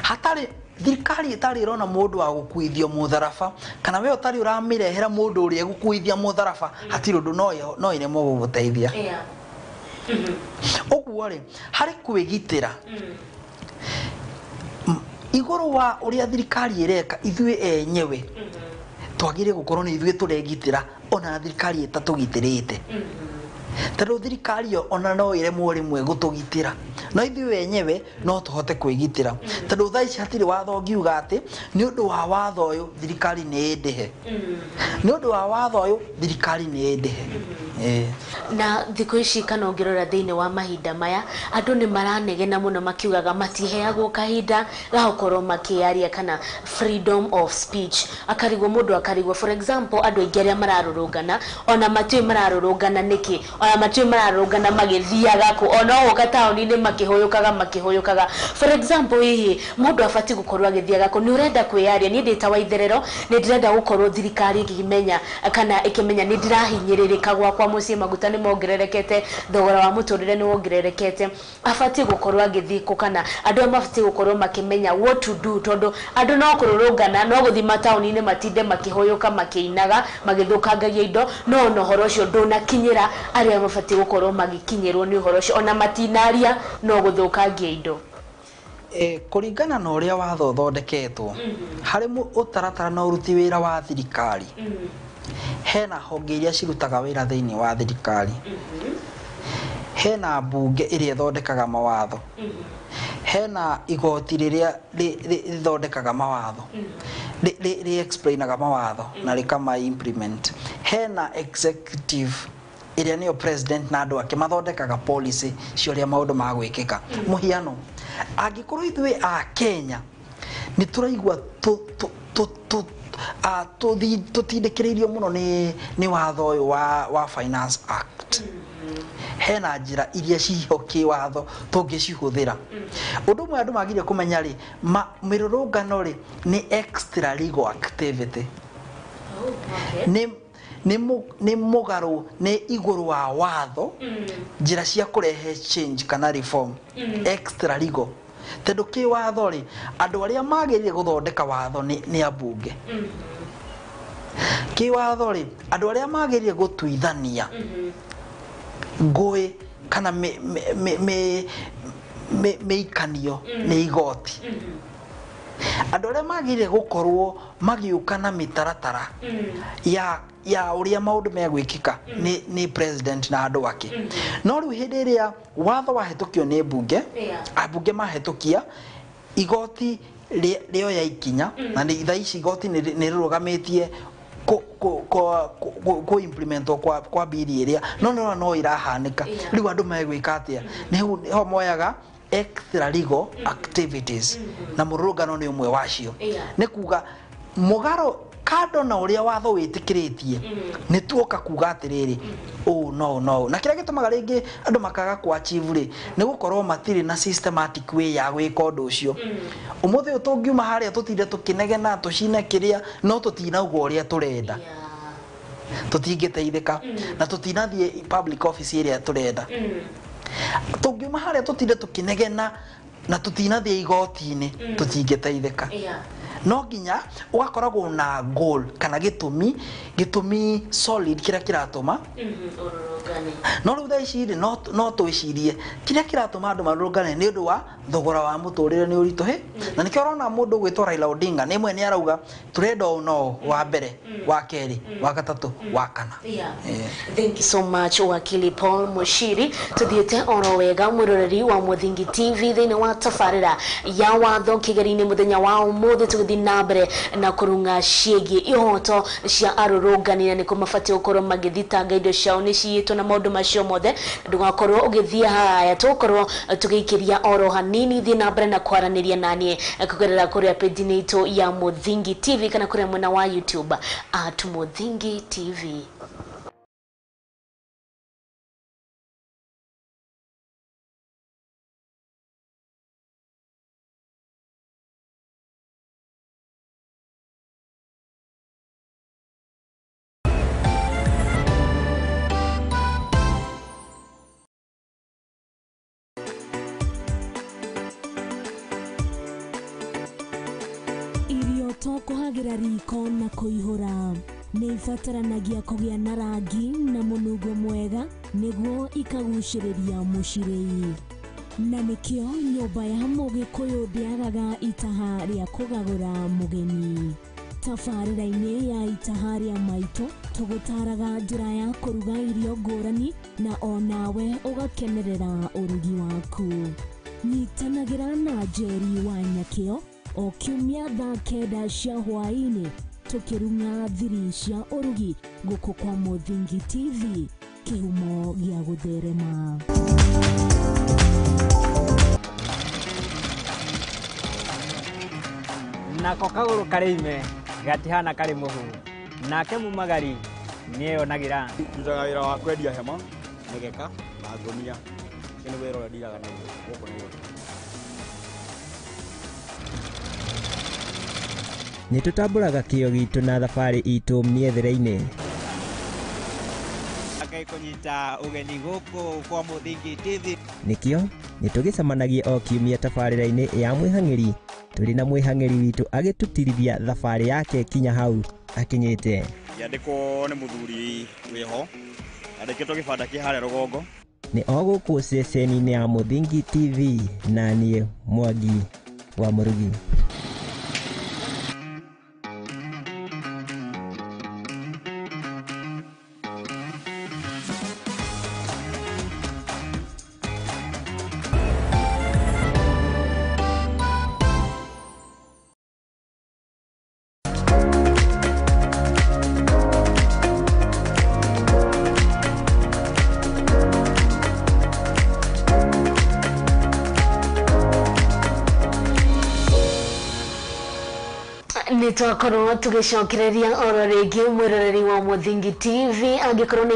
hatarĩ thirikari itarĩ rona mũndũ wa gũkuithia mũtharaba kana we ũtarĩ ũramĩrehera mũndũ ũrĩa gũkuithia mũtharaba hatirĩ ũndũ no iremwo gũgũteithia ũguo rĩ harĩ kwĩgitĩra igũrũ wa ũrĩa thirikari ĩreka ithuĩ enyewe twagĩrĩire gũkorwo nĩ ithuĩ tũregitĩra ona thirikari ĩtatũgitĩrĩte tondũ thirikari ona no ĩremwo rĩmwe gũtũgitĩra no ithuĩ enyewe no tũhote kwĩgitĩra tondũ thaa ici hatirĩ watho ngiuga atĩ nĩ ũndũ wa watho ũyũ thirikari nĩ ĩndĩhe nĩ ũndũ wa watho ũyũ thirikari nĩ ĩndĩhe na thikũ ici kana ũngĩrora thĩinĩ wa mahinda maya andũ nĩ maranegena mũno makiugaga matiheagwo kahinda ga gũkorwo makĩaria kana freedom of speech akarigwo mũndũ akarigwo for example andũ aingĩ arĩa mararũrũngana ona matiũĩ mararũrũngana nĩkĩ ona matiũĩ mararũrũngana magĩthiaga kũ ona woka taũni-inĩ makĩhũyũkaga for example hihi mũndũ abatiĩ gũkorwo agĩthiaga kũ nĩ ũrenda kwĩyaria niĩ ndĩ ta Waitherero nĩ ndĩrenda gũkorwo thirikari ĩkĩmenya kana ĩkĩmenya nĩ ndĩrahinyĩrĩrĩka gwakwa mũciĩ maguta nĩ mongererekete thogora wa mũtũrĩre nĩ wongererekete abatiĩ gũkorwo agĩthiĩ kũ kana andũ mabatiĩ gũkorwo makĩmenya what to do tondũ andũ no kũrũrũngana no gũthiĩ mataũni-inĩ matinde makĩhũyũka makĩinaga magĩthũkangagia indo no ũhoro ũcio ndũnakinyĩra arĩa mabatiĩ gũkorwo magĩkinyĩrwo nĩ ũhoro ũcio ona matinaria no gũthũkangia indo kũringana na ũrĩa watho ũthondeketwo harĩ ũtaratara na ũruti wĩra wa thirikari hena honge iria cirutaga wĩra thĩinĩ wa thirikari hena mbunge ĩrĩa ĩthondekaga mawatho hena igoti rĩrĩa rĩthondekaga mawatho rĩ-explainaga mawatho na rĩkama implement hena executive ĩrĩa nĩyo president na andũ ake mathondekaga policy ciũrĩa maũndũ magwĩkĩka mũhiano angĩkorwo ithuĩ a Kenya nĩ tũraigua tũtindĩkĩrĩirio mũno nĩ watho ũyũ wa Finance Act hena njĩra iria ciho kĩwatho tũngĩcihũthĩra ũndũ ũmwe andũ magĩrĩire kũmenya rĩ mĩrũrũngano rĩ nĩ extra legal activity nĩ mũgarũ nĩ igũrũ wa watho njĩra cia kũrehe change kana reform extra legal tondũ kĩwatho rĩ andũ arĩa magĩrĩire gũthondeka watho nĩ ambunge Kiwatho ri andu aria magirire gutuithania ngui kana meikanio ni igoti. Andu aria magirire gukorwo magiuka na mitaratara ya uria maundu megwikika ni president na andu ake. No riu hindi iria watho wahetũkio ni mbunge, ambunge mahetũkia igoti rĩo ya ikinya na ni thaa ici igoti ni rĩrũgamĩtie ko implement kwa bili iria no irahanika. Riu andu megwika atia ni ho moyaga extra legal activities na murugano ni umwe wacio. Ni kuga mugaro kado na uria watho witikiritie ni tuoka kuga atiriri no na kira gitumaga ringi andu makaga kwa achieve ri ni gukorwo matiri na systematic way ya gwika undu ucio. Umuthi utungiuma haria tutinde tukinegena tucine kiria no tutinauga uria turenda, tutingiteithika na tutinathie public office iria turenda. Tungiuma haria tutinde tukinegena na tutinathie igoti-ini tutingiteithika. No nginya ugakoragwo na goal kana gitumi solid kira kiratuma no riu thaa ici no twicirie kira kiratuma andu marurugane ni undu wa thogora wa muturire ni urituhe. Na nikio urona mundu gwitwa Raila Odinga ni mwe ni arauga turenda no wa mbere wa keri wa gatatu wa kana. Thank you so much wakili Paul Mushiri. Tuthiete oro wega muroreri wa Muthingi TV thini wa tabarira ya Watho Kigeri-Ini muthenya wa umuthi tugithi na mbere na kurunga ciegi ihoto cia arurungani na niko mafati ukorwo magithitanga indo ciao ni ciitwo na maundu macio mothe. Ndugakorwo ugithia haya tukorwo tugikiria oro hanini thi na mbere na kwaraniria nanie kugerera kuria page itu ya Muthingi TV kana kuria mwena wa YouTube @Muthingi TV. Kuhagira riko na kuihura ni ifataranagia kugia na rangi na munugo mwega niguo ikaguciriria mucirei. Na nikio nyumba ya Mugikuyu ndiagaga itaha ria kugagura mugeni. Tabarira-ini ya itaha ria maitu tugutaraga njira ya kuruga irio ngurani na onawe ugakenerera urugi waku. Nyitanagira na Njeri wa Nyakio o kiumia thaa kenda cia hwaini tukirunga thiri cia urugi guku kwa Muthingi TV, kihumo gia gutherema. Nako kaguru karime gatihana kari muhu nake mumagari niyo nagira tutaga wira wa kwendia hema megeka na ngomia kene wero ndiraga na guko ni ni tutamburaga kio gitu na thabari itu miethere-ini kunyita ugeni guku kwa Muthingi TV. Nikio ni tugicemanagia o kiumia tabarira-ini ya mwihang'iri turi na mwihang'iri witu agitutirithia thabari yake kinya hau akinyite. Yandiko ni muthuri wiho andikitwo gibanda ki haria rugongo ni oguku ceceni-ini ya Muthingi TV na nie Mwangi wa Murugi. Nitwakorwo tugicokereria oro ringi mwiroreri wa Muthingi TV angikorwo ni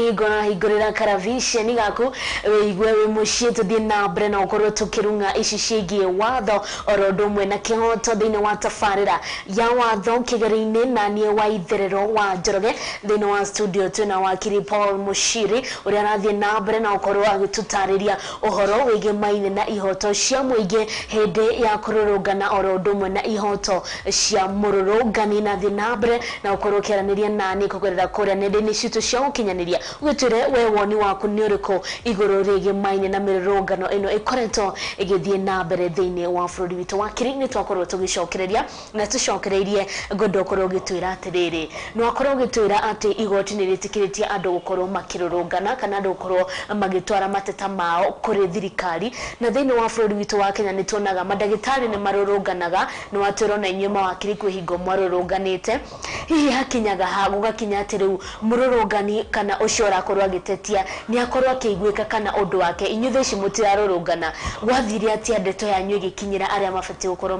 hingurira karavisheni gaku wiigwe wi mucii tuthie na mbere na ukorwo tukirunga ici ciigie watho oro ndumwe na kihoto thiini wa tabarira ya Watho Kigeri-Ini na nie Waitherero wa Njoroge thiini wa studio twina wakili Paul Mushiri uria arathie na mbere na ukorwo agitutariria uhoro wigie maine na ihoto cia muingi hindi ya kururungana oro ndumwe na ihoto cia mururu mirurungani na thinabre na ukorwo kiaraniria nani kugurira kuria nende-ini citu cia ukinyaniria ugitwire we woni waku ni uriku iguru rigi maine na mirurungano ino ikoretwo igithie na mbere thiini wa bururi witu wa Kigeri-Ini twakorwo tugicokereria na tucokereirie gondo korwo gitwira atiriri no akorwo gitwira ati igoti ni ritikiritie andu gukorwo makirurungana kana andu gukorwo magitwara mateta mao kuri thirikari na thiini wa bururi witu wa Kenya ni tuonaga madagitari ni marurunganaga no watwira na inyuma wa kiri kwihingo marurunganite hihi hakinyaga ha gugakinya ati riu mururungani kana ucio rakorwo agitetia ni akorwo akiguika kana undu wake inyuĩ ici mutirarurungana gwathire ati ndeto yanyu igikinyira aria mabati gukorwo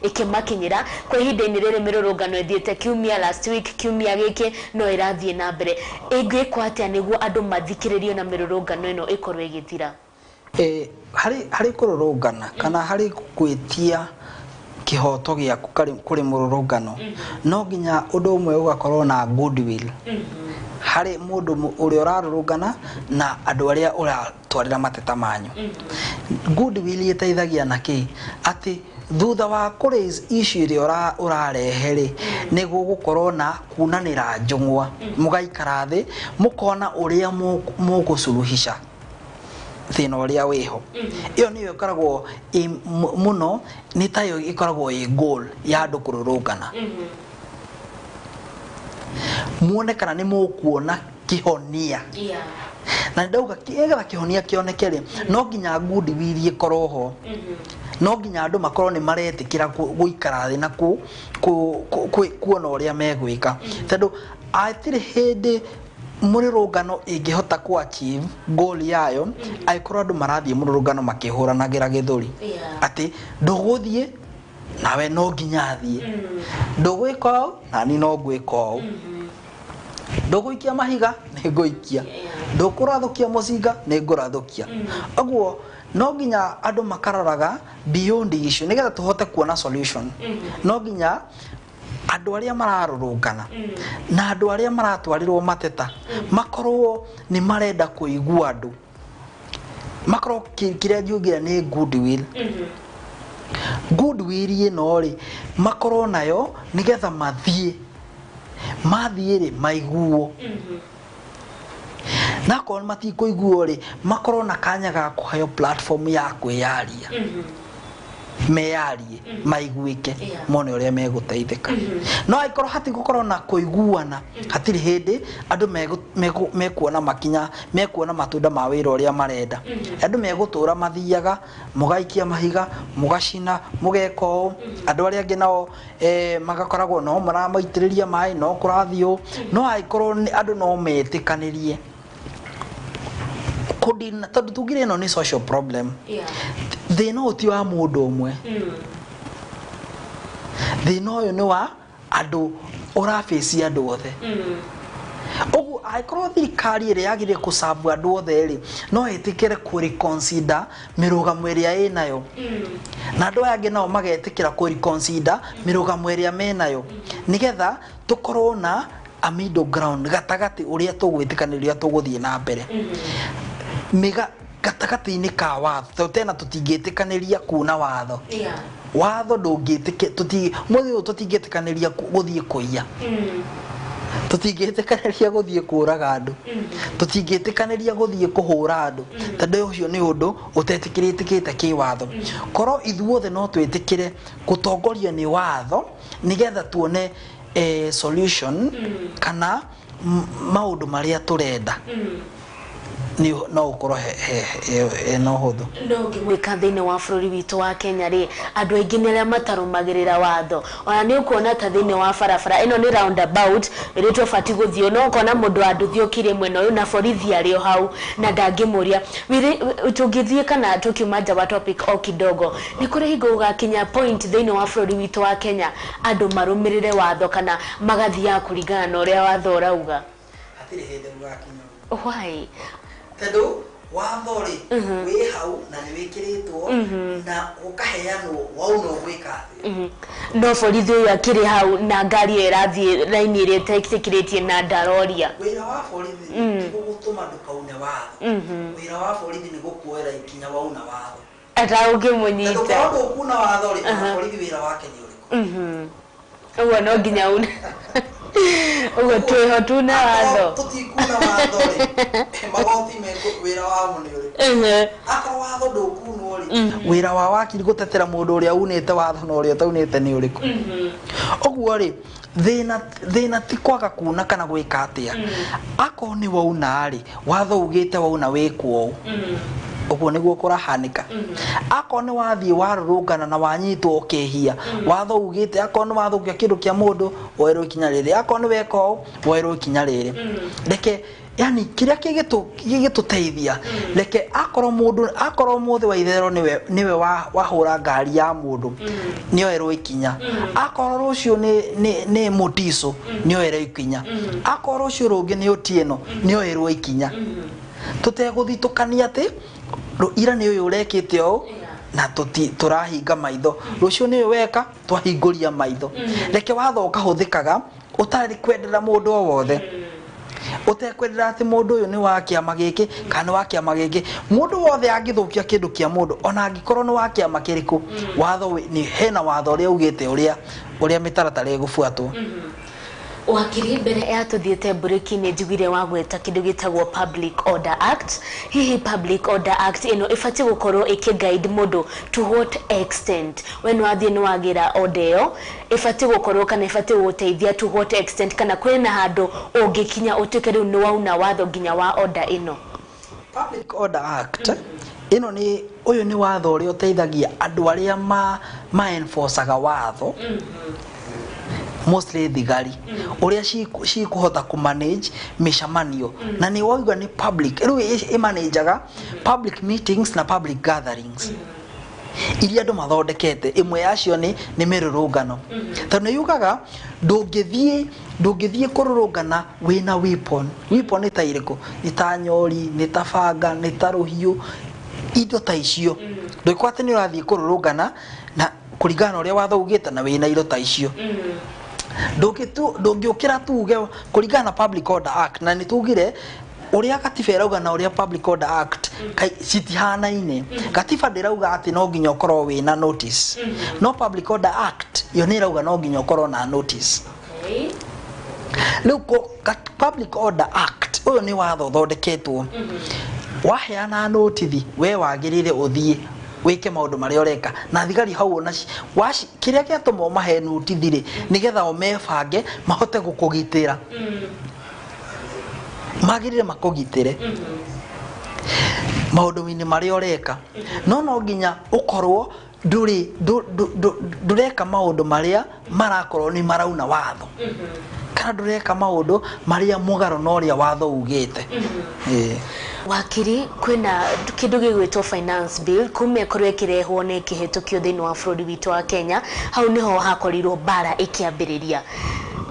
ikimakinyira kwa ihinda-ini riri mirurungano ithiete kiumia last week kiumia giki no irathie na mbere ingĩkwo atia niguo andu mathikiririo na mirurungano ino ikorwo igithira hari kururungana kana hari gwitia kihoto giaku kuri mururungano no nginya undu umwe ugakorwo na goodwill hari mundu uria urarurungana na andu aria uratwarira mateta manyu goodwill iteithagia na ki ati thutha wa kuraise issue iria urarehere ni gugukorwo na kunanira njungwa mugaikara thi mukona uria mugusuluhisha thina uria wiho iyo niyo ikoragwo muno ni tayo ikoragwo goal ya andu kururungana muone kana ni mukuona kihonia na ndauga kiega kihonia kionekere no nginya goodwill ikorwo ho no nginya andu makorwo ni maretikira guikara thi na kuona uria megwika tondu atiri hindi mururungano ingihota ku achieve goal yayo aikorwo andu marathie mururungano makihuranagira githuri ati nduguthie nawe no nginya thie ndugwika na ni no gwika nduguikia mahiga ni nguikia ndukurathukia mucinga ni ngurathukia aguo no nginya andu makararaga beyond issue nigetha tuhote kuona solution no nginya andu aria mararurungana na andu aria maratwarirwo mateta makorwo ni marenda kuigua andu makorwo kiria njugira ni goodwill goodwill ino ri makorwo nayo nigetha mathie ri maiguo na kon mati kuiguo ri makorwo na kanya ga kuhayo platform ya kwiyaria meyarie maiguike mone uria meguteithika no aikorwo hati gukorwo na kuiguana hatiri hindi andu mekuona makinya mekuona matunda ma wira uria marenda andu megutura mathiaga mugaikia mahiga mugacina mugeko andu aria angi nao magakoragwo no maramaitiriria mai no kurathio no aikorwo andu no metikanirie kodina tondu tugire no ni social problem thina uti wa mundu umwe thina uyu ni wa andu uraface andu othe ugu aikorwo thirikari iri yagire kusabu andu othe ri no itikire ku reconsider mirugamo iria inayo na andu angi nao magetikira ku reconsider mirugamo iria menayo nigetha tukorwo na a middle ground gatagati uria tugwitikaniria tuguthie na mbere mega gatagati-ini ka watho tena tutingĩtikaniria kuna watho watho ndũngĩtĩke mũthĩ tutingĩtikaniria gũthie kũiya tutingĩtikaniria gũthie kũraga andũ tutingĩtikaniria gũthie kũhũra andũ tondũ ũcio nĩ ũndũ ũtetĩkĩrĩtĩkĩte kĩwatho korwo ithuothe no twĩtĩkĩre gũtongorio nĩ watho nigetha tuone solution kana maũndũ marĩa tũrenda no ukorwo no huthu no ngimwika thiini wa bururi witu wa Kenya ri andu aingi ni aria matarumagirira watho ona ni ukuona ta thiini wa barabara ino ni roundabout iri tubati guthio no ukona mundu anduthiokirie mwena uyu na borithi ario hau na ndangimuria tungithie kana tukiuma nja wa topic o kidogo ni kuri hingo ugakinya point thiini wa bururi witu wa Kenya andu marumirire watho kana magathia kuringana na uria watho urauga atiri hindi ugakinya why tondu watho ri wi hau na ni wikiritwo na ukaheanwo wauna gwika no borithi uyu akiri hau na ngari irathie raini iri tekiritie na ndaroria wira wa borithi ni gugutuma ndukaune watho wira wa borithi ni gukuoera ikinya wauna watho ata ungimunyita tondu kuna watho ri borithi wira wake ni uriku Uwe no nginya una. Uwe tweho tuna watho. Tutikuna watho ri. Magoti meko wira wa munio ri. Akoro watho ndukunwo ri. Wira wa wakiri gutetera mundu uria unite watho no uria taunite ni uriku. Oguo ri thina ti kwaga kuna kana gwika atia. Ako ni wauna ri watho ugite wauna wikwo. Oguo niguo kurahanika. Ako ni wathie warurungana na wanyitwo ukehia watho ugite ako ni wathukia kindu kia mundu werwo ikinya riri ako ni weko werwo ikinya riri reke yani kiria kigituteithia reke akoro muthe Waitherero niwe wahura ngari ya mundu ni werwo ikinya akoro rucio ni Mutiso ni werwo ikinya akoro rucio rungi ni Otieno ni werwo ikinya tuteguthitũkania ati ira ni uyu urekite o na turahinga maitho rucio ni weka twahingũria maitho reke watho ukahuthikaga utari kwendera mundu o wothe utekwendera ati mundu uyu ni wa kiama giki kana wa kiama giki mundu wothe angithukia kindu kia mundu ona angikorwo ni wa kiama kiriku watho ni hena watho uria ugite uria mitaratara igubuatwo wakiri mbere ya tuthiete break ni njugire wa gweta kindu gitagwo Public Order Act. Hihi Public Order Act ino ifati gukorwo ikiguide mundu to what extent when wathie ni wagira order ifati gukorwo kana ifati guteithia to what extent kana kwina handu ungikinya utuke riu ni wauna watho nginya wa order ino. Public Order Act ino ni uyu ni watho uria uteithagia andu aria ma enforceaga watho mostly thigari uria ci kuhota ku manage mishamanio na ni waigwa ni public riu managerga public meetings na public gatherings iria andu mathondekete imwe yacio ni mirurungano tondu yugaga ndungithie kururungana wina weapon ni ta iriku ni ta nyori ni ta banga ni ta ruhiu indo ta icio nduikwate ni urathie kururungana na kuringana uria watho ugite na wina indo ta icio ndungiukira tuge kuringana na Public Order Act na nitugire uria katiba irauga na uria Public Order Act citihanaine katiba ndirauga ati no nginya ukorwo wina notice no Public Order Act yo ni irauga no nginya ukorwo na notice luko Public Order Act uyu ni watho thondeketwo waheana notice we wagirire uthie wike maundu maria ureka na thigari hau ona kiria giatuma mahe notice ri nigetha o mebange mahote gukugitira magirire makugitire maundu-ini maria ureka no nginya ukorwo ndureka maundu maria marakorwo ni marauna watho kana ndureka maundu maria mugaro no ria watho ugite wakiri kwina kindu gigwitwo finance bill kume korwe kirehwo ne kihetukio thini wa bururi witu wa Kenya hau niho hakorirwo bara ikiambiriria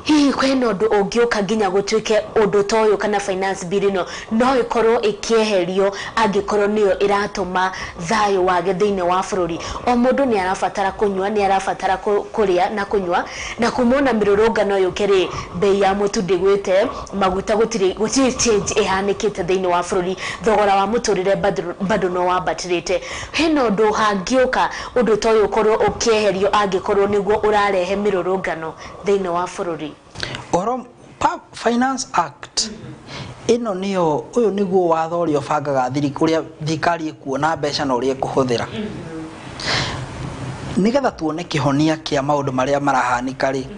hihi kwena undu ungiuka nginya gutwike undu toyo kana finance bill no ikorwo ikieherio angikorwo niyo iratuma thayo wage thini wa bururi o mundu ni arabatara kunywa ni arabatara kuria na kunywa na kumona mirurungano yukiri bei ya mutu ndigwite maguta gutiri change ihanikite thini wa bururi thogora wa muturire bado no wabatirite hena undu hangiuka undu toyo ukorwo ukieherio angikorwo niguo urarehe mirurungano thini wa bururi Oro Finance Act ino niyo uyu niguo watho uria bangaga thirikari ikuona mbeca na uria kuhuthira nigetha tuone kihonia kia maundu maria marahanika ri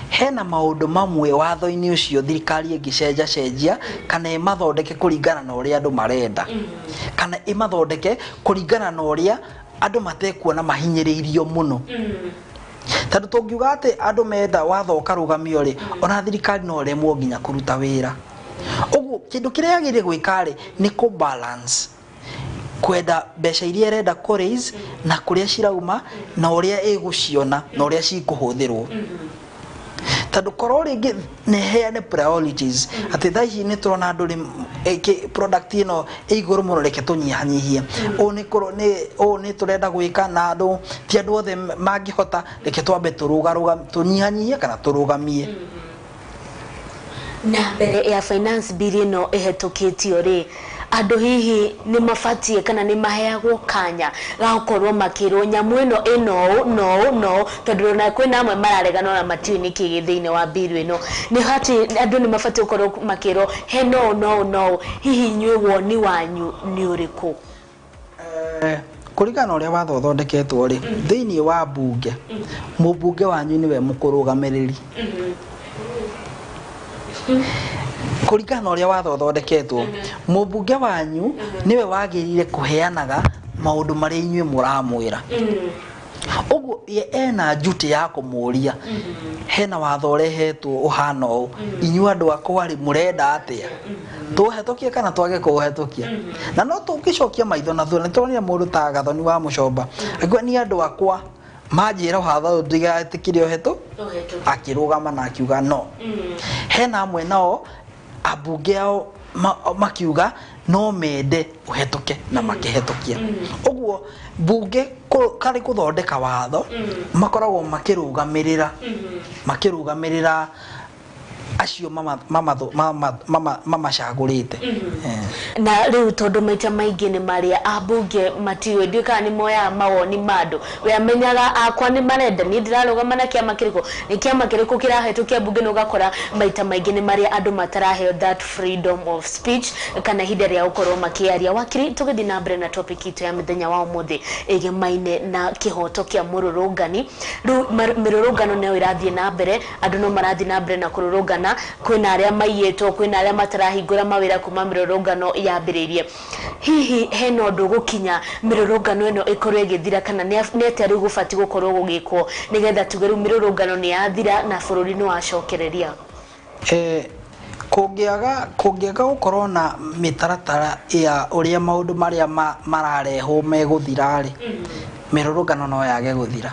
hena maundu mamwe watho-ini ucio thirikari ingicenjia kana imathondeke kuringana na uria andu marenda kana imathondeke kuringana na uria andu matekuona mahinyiriirio muno tondu tungiuga ati andu menda watho ukarugamio ri ona thirikari no remwo nginya kuruta wira uguo kindu kiria agire gwika ri ni ku balance kwenda mbeca iria renda ku raise na kuria cirauma na uria iguciona na uria cikuhuthirwo tondu korwo ringi neheane priorities ati thaici ni turona andu product ino iguru muno reke tunyihanyihie o ni turenda gwika na andu ti andu othe mangihota reke twambe tunyihanyihie kana turugamie na mbere ya finance bill no ehetũkĩtio ri andũ hihi nĩ mabatie kana nĩ maheagwo kanya ga gũkorwo makĩrwo nyamũ ĩno no tondũ na kwĩna amwe mararegana na matiũĩ nĩkĩ thĩinĩ wa bill ĩno nĩ hati andũ nĩ mabatie gũkorwo makĩrwo he no hihi inyuĩ woni wanyu nĩ ũrĩkũ? Kũringana ũrĩa watho ũthondeketwo rĩ thĩinĩ wa mbunge mũmbunge wanyu nĩwe mũkũrũgamĩrĩri kũringana ũrĩa watho ũthondeketwo mũmbunge wanyu nĩwe wagĩrĩire kũheanaga maũndũ marĩa inyuĩ mũramwĩra ũguo ye ena duty ya kũmũria hena watho ũrehetwo ũhana ũũ inyuĩ andũ akwa rĩ mũrenda atĩa tũhetũkie kana twage kũhetũkia na no tũngĩcokia maitho na thũna tũronire mũndũ ta Gathoni wa Mũcomba agwa ni andũ akwa manjĩra watho ndigatĩkire ũhetũ akĩrũgama na akiuga no hena amwe nao abunge ao makiuga no mende ũhetũke na makĩhetũkia ũguo bunge karĩ gũthondeka watho makoragwo makĩrũgamĩrĩra acio mamacagũrĩte na rĩu tondũ maita maingĩ nĩ marĩa ambunge matiũĩ ndiũĩ kana nĩ moyaga mawoni ma andũ we amenyaga akwa nĩ marenda niĩ ndirarũgama na kĩama kĩrĩkũ nĩ kĩama kĩrĩkũ kĩrahetũkia bunge na ũgakora maita maingĩ nĩ marĩa andũ mataraheo that freedom of speech kana ihinda rĩa gũkorwo makĩaria. Wakiri tũgĩthiĩ na mbere na topic itũ ya mĩthenya wa ũmũthĩ ĩgĩmaine na kĩhoto kĩa mũrũrũngani. Rĩu mĩrũrũngano nayo ĩrathiĩ na mbere andũ no marathiĩ na mbere na kũrũrũngana kwĩna arĩa maiyĩtwo kwĩna arĩa matarahingũra mawĩra kuma mĩrũrũngano yambĩrĩirie. Hihi hena ũndũ gũkinya mĩrũrũngano ĩno ĩkorwo ĩgĩthira kana nĩ atĩa rĩu gũbatiĩ gũkorwo gũgĩkwo nĩgetha tuge rĩu mĩrũrũngano nĩ yathira na bũrũri nĩ wacokereria? Kũngĩaga gũkorwo na mĩtaratara ya ũrĩa maũndũ marĩa mararehwo megũthira rĩ mĩrũrũngano no yage gũthira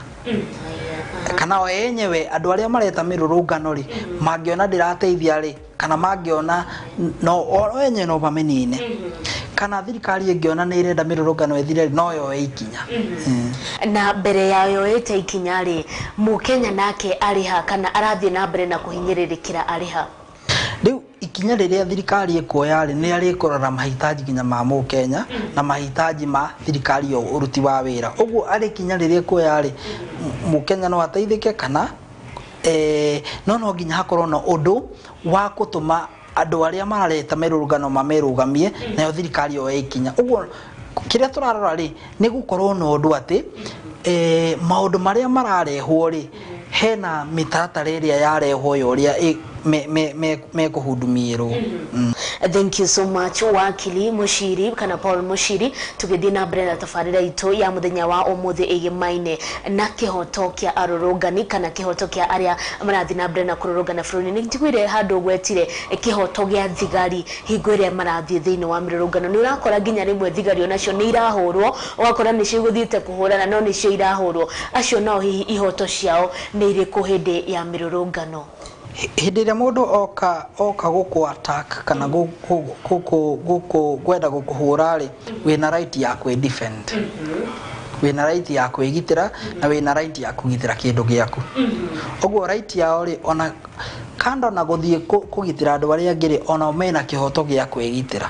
kana o enyewe andũ arĩa mareta mĩrũrũngano rĩ mangĩona ndĩrateithia rĩ kana mangĩona no o enyewe no bamenine kana thirikari ĩngĩona nĩ irenda mĩrũrũngano ĩthire no yoe ikinya na mbere ya yoete ikinya rĩ mũkenya nake arĩha kana arathiĩ na mbere na kũhinyĩrĩrĩkĩra arĩha? Rĩu ikinya rĩrĩa thirikari ĩkuoya rĩ nĩ arĩkũrora mahitaji nginya ma mũkenya na mahitaji ma thirikari yo ũruti wa wĩra ũguo arĩ ikinya rĩrĩa ĩkuoya rĩ mũkenya no ateithĩke kana no nginya hakorwo na ũndũ wa gũtũma andũ arĩa marareta mĩrũrũngano mamerũgamie nayo thirikari yoe ikinya. Ũguo kĩrĩa tũrarora rĩ nĩ gũkorwo na ũndũ atĩ maũndũ marĩa mararehwo rĩ hena mĩtaratara ĩrĩa yarehwo ũrĩa mekuhudumirwo. Thank you so much wakili Mushiri kana Paul Mushiri. Tugĩthiĩ na mbere na tabarĩra itũ ya mũthenya wa ũmũthĩ ĩgĩmaine na kĩhoto kĩa arũrũngani kana kĩhoto kĩa arĩa marathiĩ na mbere na kũrũrũngana bũrũri. Nĩ njiguire handũ gwetire kĩhoto gĩa thigari hingo ĩrĩa marathiĩ thĩinĩ wa mĩrũrũngano. Nĩ ũrakora nginya rĩmwe thigari onacio nĩ irahũrwo ũgakora nĩcio igũthiĩte kũhũrana no nĩcio irahũrwo. Acio nao hihi ihoto ciao nĩ irĩkũ hĩndĩ ya mĩrũrũngano? Hĩndĩ ĩrĩa mũndũ oka gũkũ attack kana gwenda gũkũhũra rĩ wĩna right ya kwĩdefend wĩna right ya kwĩgitĩra na wĩna right ya kũgitĩra kĩndũ gĩaku. Ũguo right yao rĩ ona kando na gũthiĩ kũgitĩra andũ arĩa angĩ rĩ ona mena kĩhoto gĩa kwĩgitĩra.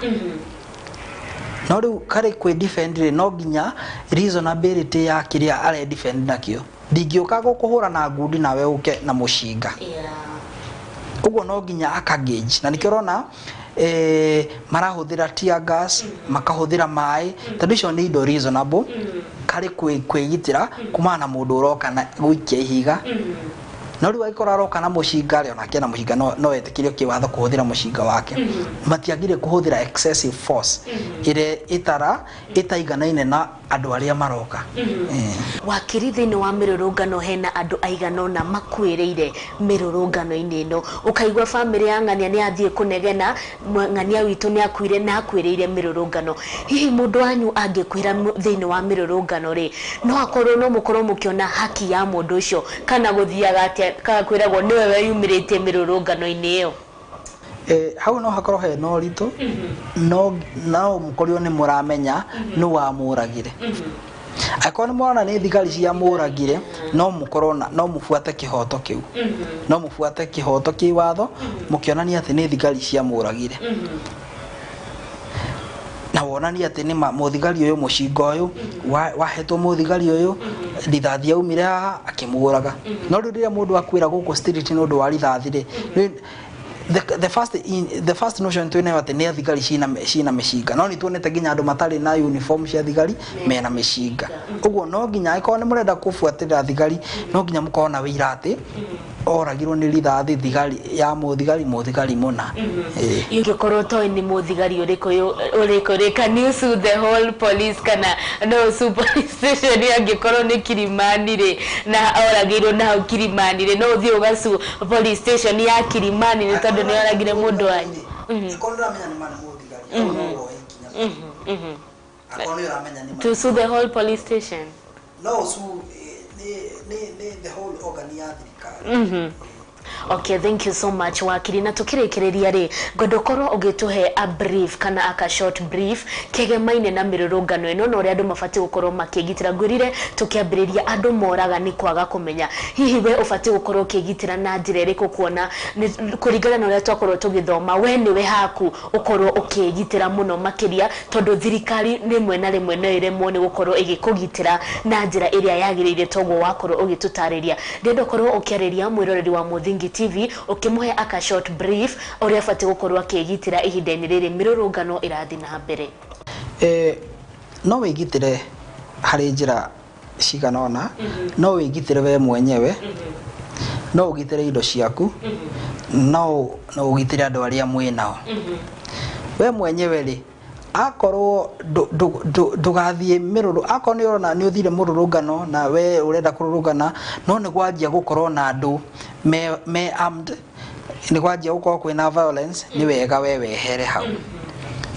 No rĩu karĩ kwĩdefend rĩ no nginya reasonability ya kĩrĩa are defend nakĩo. Ndingĩũka gũkũhũra na ngundi nawe ũke na mũcinga. Ũguo no nginya akagage na nĩkĩo ũrona marahũthĩra tear gas makahũthĩra maĩ tondũ icio nĩ indo reasonable karĩ kwĩgitĩra kumana na mũndũ ũroka na gũikia ihiga. No rĩu agĩkorwo aroka na mũcinga rĩ onake na mũcinga no etĩkĩrio kĩwatho kũhũthĩra mũcinga wake. Matiagire kũhũthĩra excessive force ĩrĩa ĩtaiganaine na andũ arĩa maroka. Wakiri thĩinĩ wa mĩrũrũngano hena andũ aiganona makuĩrĩire mĩrũrũngano-inĩ ĩno ũkaigua bamĩrĩ ya ng'ania nĩ athiĩ kũnegena ng'ania witũ nĩ akuire na akuĩrĩire mĩrũrũngano. Hihi mũndũ wanyu angĩkwĩra thĩinĩ wa mĩrũrũngano rĩ no akorwo no mũkorwo mũkĩona haki ya mũndũ ũcio kana gũthiaga atĩa kana kwĩragwo nĩwe weyumĩrĩtie mĩrũrũngano-inĩ ĩyo? Hau no hakorwo he no rito no mũkorio nĩ mũramenya nĩ wamũragire. akona mwana ni thigari cia muragire no mukorona no mufuate kihoto kiu no mufuate kihoto ki watho mukionania ati ni thigari cia muragire na wonania ati ni muthigari uyu mucinga uyu wahetwo muthigari uyu rithathi aumire haha akimuraga no rĩrĩa mũndũ akwĩra gũkũ street nĩ ũndũ wa rithathi rĩ the first notion tuone ati ni thigari cina mĩcinga no ni tuonete nginya andũ matarĩ na uniform cia thigari mena mĩcinga ũguo no nginya ĩkorwo nĩ mũrenda kũbuatĩrĩra thigari no nginya mũkorwo na wĩira atĩ oragirwo nĩ rithathi thigari ya mũthigari mũna ingĩkorwo toĩ nĩ mũthigari ũrĩkũ can you sue the whole police kana no sue police station angĩkorwo nĩ Kilimani rĩ na oragirwo na Kilimani rĩ no ũthiĩ ũgacu police station ya Kilimani nĩ tondũ nĩ oragire mũndũ wanyu to sue the whole police station no sue the whole organization. Okay, thank you so much wakiri na tukirekereria ri ngodokorwo ugituhe a brief kana aka short brief kegemaine na mirurungano ino no ri andu mafati gukorwo makigitira ngwirire tukiambiriria andu moraga ni kwaga kumenya hihi we ufati gukorwo ukigitira na njira iriku kuona kuringana na uria twakorwo tugithoma we ni we haku ukorwo ukigitira muno makiria tondu thirikari rimwe na rimwe no iremwo ni gukorwo igikugitira na njira iria yagirire togo wakorwo ugitutariria ndendo korwo ukiariria mwiroreri wa Muthingi TV ukimuhe aka short brief uria fati gukorwa kigitira ihinda-ini riri mirurungano irathi na mbere no wigitire hari njira ciganona no wigitire we mwenyewe no ugitire indo ciaku no ugitire andu aria mwinao we mwenyewe ri akorwo ndugathie miruru akorwo ni urona ni uthire mururungano na we urenda kururungana no ni gwanjia gukorwo na andu me armed ni gwanjia gukorwo kwina violence ni wega we wehere hau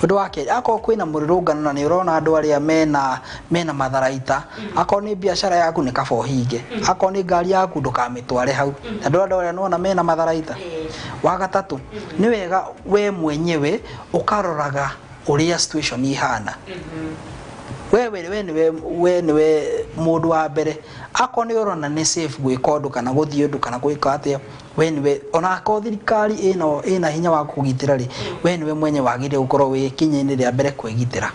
undu wake akorwo kwina mururungano na ni urona andu aria mena matharaita akorwo ni biashara yaku ni kabo hinge akorwo ni ngari yaku ndukamitware hau andu aria nona mena matharaita wa gatatu ni wega we mwenyewe ukaroraga uria situation ihana we niwe mundu wa mbere ako ni urona ni safe gwika undu kana guthie undu kana gwika atia we niwe ona ko thirikari ina hinya wa kugitira ri we niwe mwenye wagire gukorwo wi kinyini ria mbere kwigitira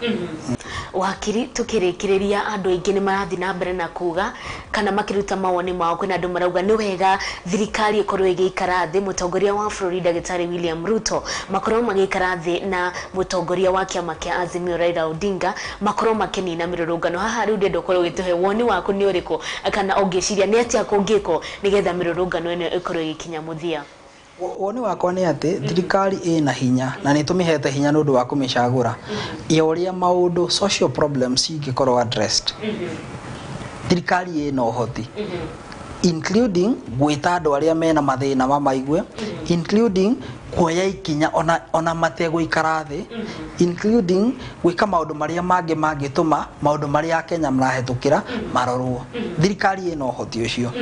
wakiri tukirikireria andu aingi ni marathi na mbere na kuga kana makiruta mawoni mao kwina andu marauga ni wega thirikari ikorwo igikara thi mutongoria wa bũrũri Ndagĩtarĩ William Ruto makorwo magikara thi na mutongoria wa kiama kia Azimio Raila Odinga makorwo makinina mirurungano haha riu ndendo korwo gituhe woni waku ni uriku kana ungiciria ni atia kungiko nigetha mirurungano ino ikorwo ikinya muthia woni wakwa ni ati thirikari ina hinya na ni tumihete hinya nundu wa kumicagura yoria maundu social problems ingikorwo addressed thirikari ina uhoti including gwita andu aria mena mathina mamaigue including kuoya ikinya ona matego ikarathi including gwika maundu maria mangituma maundu maria Kenya marahetukira marorwo thirikari ina uhoti ucio.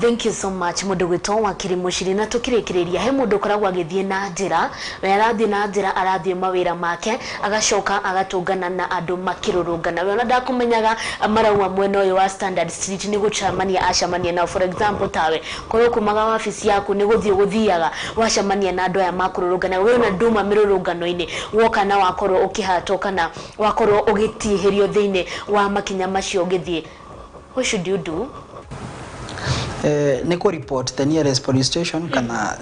Thank you so much mundu gwitwo wakiri muciri na tukirikireria he mundu koragwo agithie na njira we arathie na njira arathie mawira make agacoka agatungana na andu makirurungana we ona ndakumenyaga marauwa mwena uyu wa Standard Street ni gucamania acamania na for example tawe korwo kumaga office yaku ni guthiaga wacamania na andu aya makururungana we ona nduma mirurungano-ini woka na wakorwo ukihatwo kana wakorwo ugitihirio thiini wa makinya macio ngithie what should you do? Ni ko report the nearest police station kana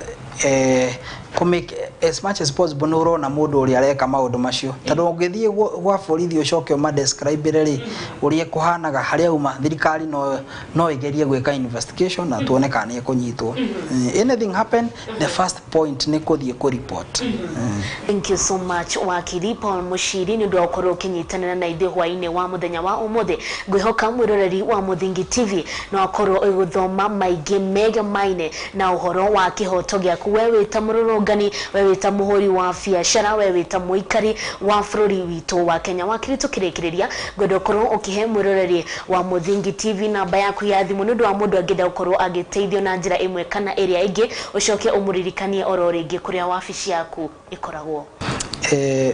make as much as possible no rona mundu uri areka maundu macio tondu ungithie gwa borithi ucoke ma describe ri uri kuhanaga haria uma thirikari no igerie gweka investigation na tuone kana ni kunyitwo anything happen the first point ni kuthie ku report. Thank you so much wakiri Paul Mushiri ni ndu okorwo kinyitanira na ithe hwaine wa muthenya wa umuthi ngwihoka mwiroreri wa Muthingi TV no okorwo iguthoma maingi mega maine na uhoro wa kihoto giaku wewe ta mururungani wewe ta muhuri wa biashara wewe ta muikari wa bũrũri witũ wa Kenya wakiri tukirikireria ngodokorwo ukihe mwiroreri wa Muthingi TV namba yaku ya thimu nundu wa mundu angenda gukorwo agiteithio na njira imwe kana area ingi ucoke umuririkanie oro ringi kuria wabici yaku ikoragwo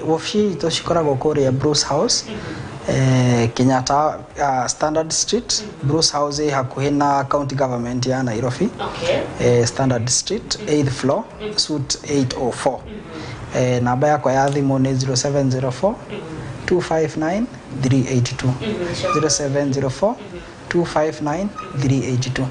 wabici to cikoragwo kuria Bruce House Kenyatta Standard Street, Bruce House hakuhi na County Government ya Nairobi. Standard Street, 8th floor, suite 804. Namba yako ya thimu ni 0704 259 382. 0704 259 382.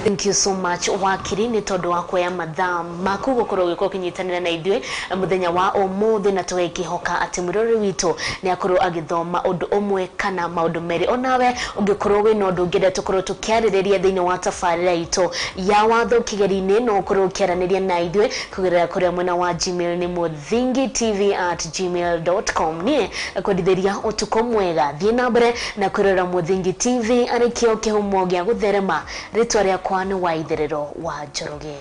Thank you so much wakiri ni tondu wa kuya mathaa maku gukorwo giko kinyitanira na ithwe muthenya wa umuthi na tugekihoka ati murori witu ni akorwo agithoma undu umwe kana maundu meri onawe ungikorwo we no undu ngenda tukorwo tukiaririria thiini wa tabarira itu ya Watho Kigeri-Ini no ukorwo ukiaraniria na ithwe kugerera kuria mwena wa Gmail ni muthingitv@gmail.com ni kwendithiria utuko mwega thie na mbere na kwirora Muthingi TV arikio kihumo gia gutherema ritwa ria kwani Waitherero wa Njoroge.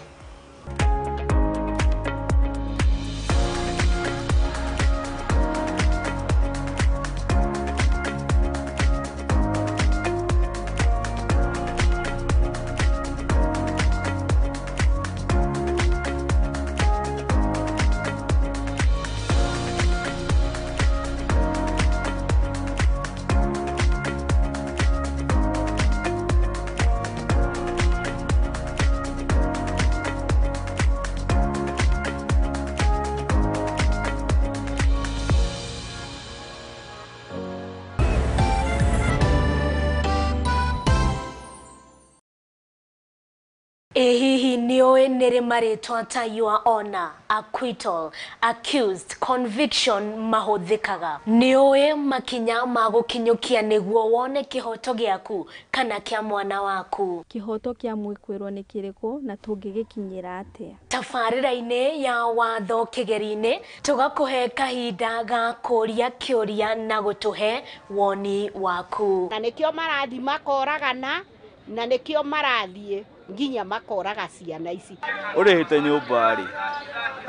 Hihi nioe nere maritwa ta your honor, acquittal, accused, conviction mahuthikaga. Nioe makinya magukinyukia niguo wone kihoto giaku kana kia mwana waku. Kihoto kia mwikwirwo ni kiriko na tungigikinyira atia. Tabarira-ini ya Watho Kigeri-Ini tugakuhe kahinda ga kuria kiuria na gutuhe woni waku. Na nikio marathi makoragana na nikio marathie nginya makoraga ciana ici. Urihite nyumba ri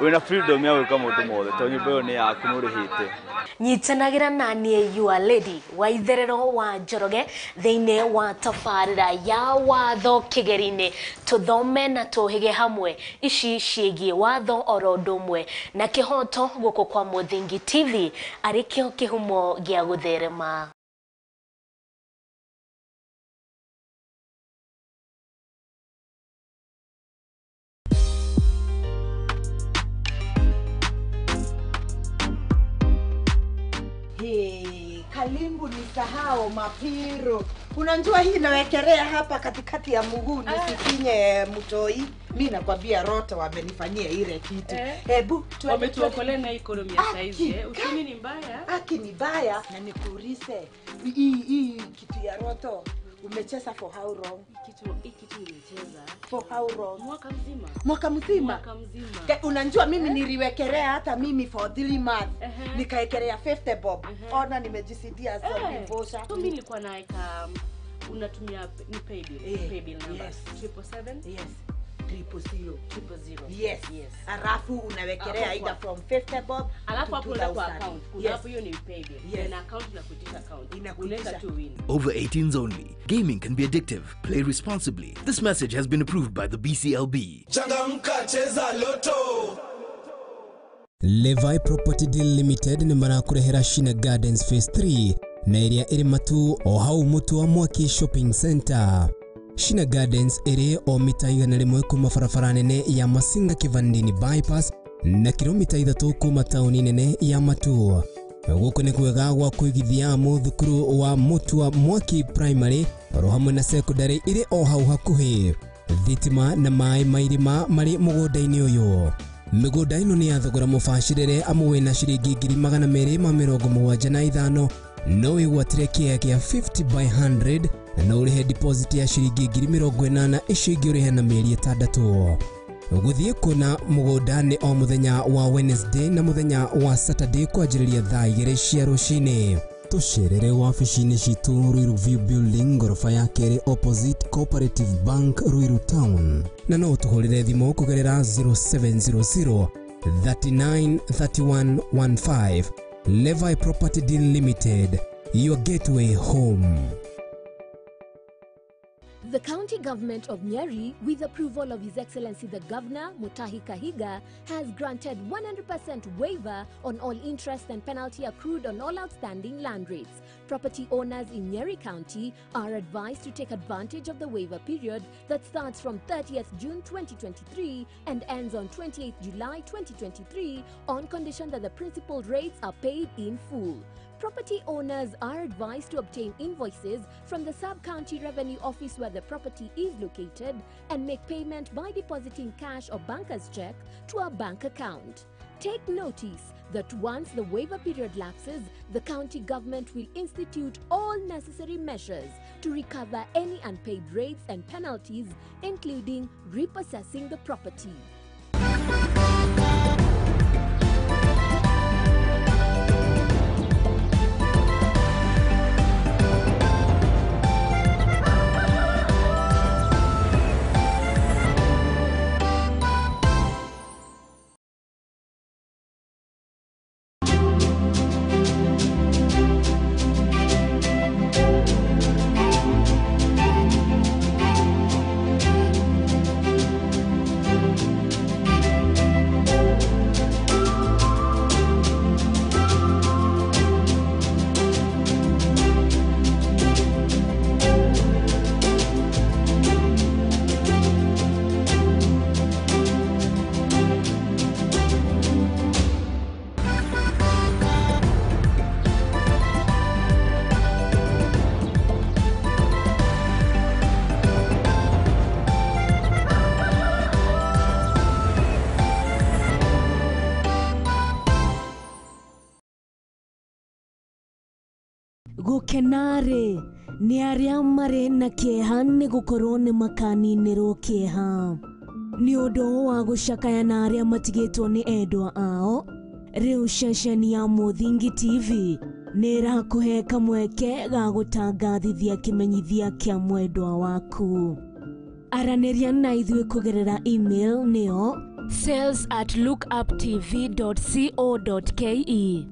wina freedom ya gwika mundu mothe to nyumba yo ni yaku nurihite. Nyitanagira nanie your lady Waitherero wa Njoroge thiini wa tabarira ya Watho Kigeri-Ini tuthome na tuhige hamwe ici ciigie watho oro ndumwe na kihoto guku kwa Muthingi TV arikio kihumo gia gutherema. Kalimbu ni sahau mapiro. Unajua hii nawekelea hapa katikati ya mguu nisikinye mtoi. Mimi nakwambia Rota wamenifanyia ile kitu. Hebu wametuokolea na economy ya saizi. Uchumi ni mbaya. Aki ni mbaya na nikuulize. Hii kitu ya Roto umecheza for how long? Hii kitu nimecheza for how long? Mwaka mzima. Mwaka mzima. Unajua mimi niliwekelea hata mimi for 3 months. Nikaekelea 50 bob. Ona nimejisidia zombie bosha. So mimi nilikuwa naika unatumia ni pay bill number 777. Yes. 000. Yes. Alafu unawekelea either from 50 bob alafu hapo unaenda kwa account. Kuna hapo hiyo ni pay bill. Na account inakutisha account. Unaweza tu win. Over 18s only. Gaming can be addictive. Play responsibly. This message has been approved by the BCLB. Changamka cheza loto. Levi Property Deal Limited ni marakurehera Shina Gardens Phase 3 na area iri matu o hau mutu wa Mwaki Shopping Center. Shina Gardens iri o mita 100 kuma barabara nene ya Masinga Kivandini bypass na kilomita 3 kuma tauni nene ya Matu. Guku ni kwega gwa kuigithia muthukuru wa mutu wa Mwaki Primary ro hamwe na secondary iri o hau hakuhi. Thitima na mai mairima mari mugunda-ini uyu. Migunda ino ni yathogora mubashirire amwe na ciringi 275 no igwatire kia 50 by 100 na urihe deposit ya ciringi 80 icingi urihe na mieri 6. Guthie kuna mugunda ni o muthenya wa Wednesday na muthenya wa Saturday kwanjiriria thaa 2 cia rucini. Tucerere wabici-ini citu Ruiru View Building gorofa ya keri opposite Cooperative Bank Ruiru Town na no tuhurire thimu kugerera 0700 39 31 15. Levi Property Deal Limited, your gateway home. The county government of Nyeri, with approval of His Excellency the Governor, Mutahi Kahiga, has granted 100% waiver on all interest and penalty accrued on all outstanding land rates. Property owners in Nyeri County are advised to take advantage of the waiver period that starts from 30th June 2023 and ends on 28th July 2023 on condition that the principal rates are paid in full. Property owners are advised to obtain invoices from the Sub-County Revenue Office where the property is located and make payment by depositing cash or banker's check to a bank account. Take notice that once the waiver period lapses, the county government will institute all necessary measures to recover any unpaid rates and penalties, including repossessing the property. Gukenare ni aria mari na kieha ni gukorwo ni makaninirwo kieha ni undu wa gucakaya na aria matigitwo ni endwa ao. Riu ceceni ya Muthingi TV ni irakuhe kamweke ga gutangathithia kimenyithia kia mwendwa waku. Araniria na ithui kugerera email nio sales@lookuptv.co.ke.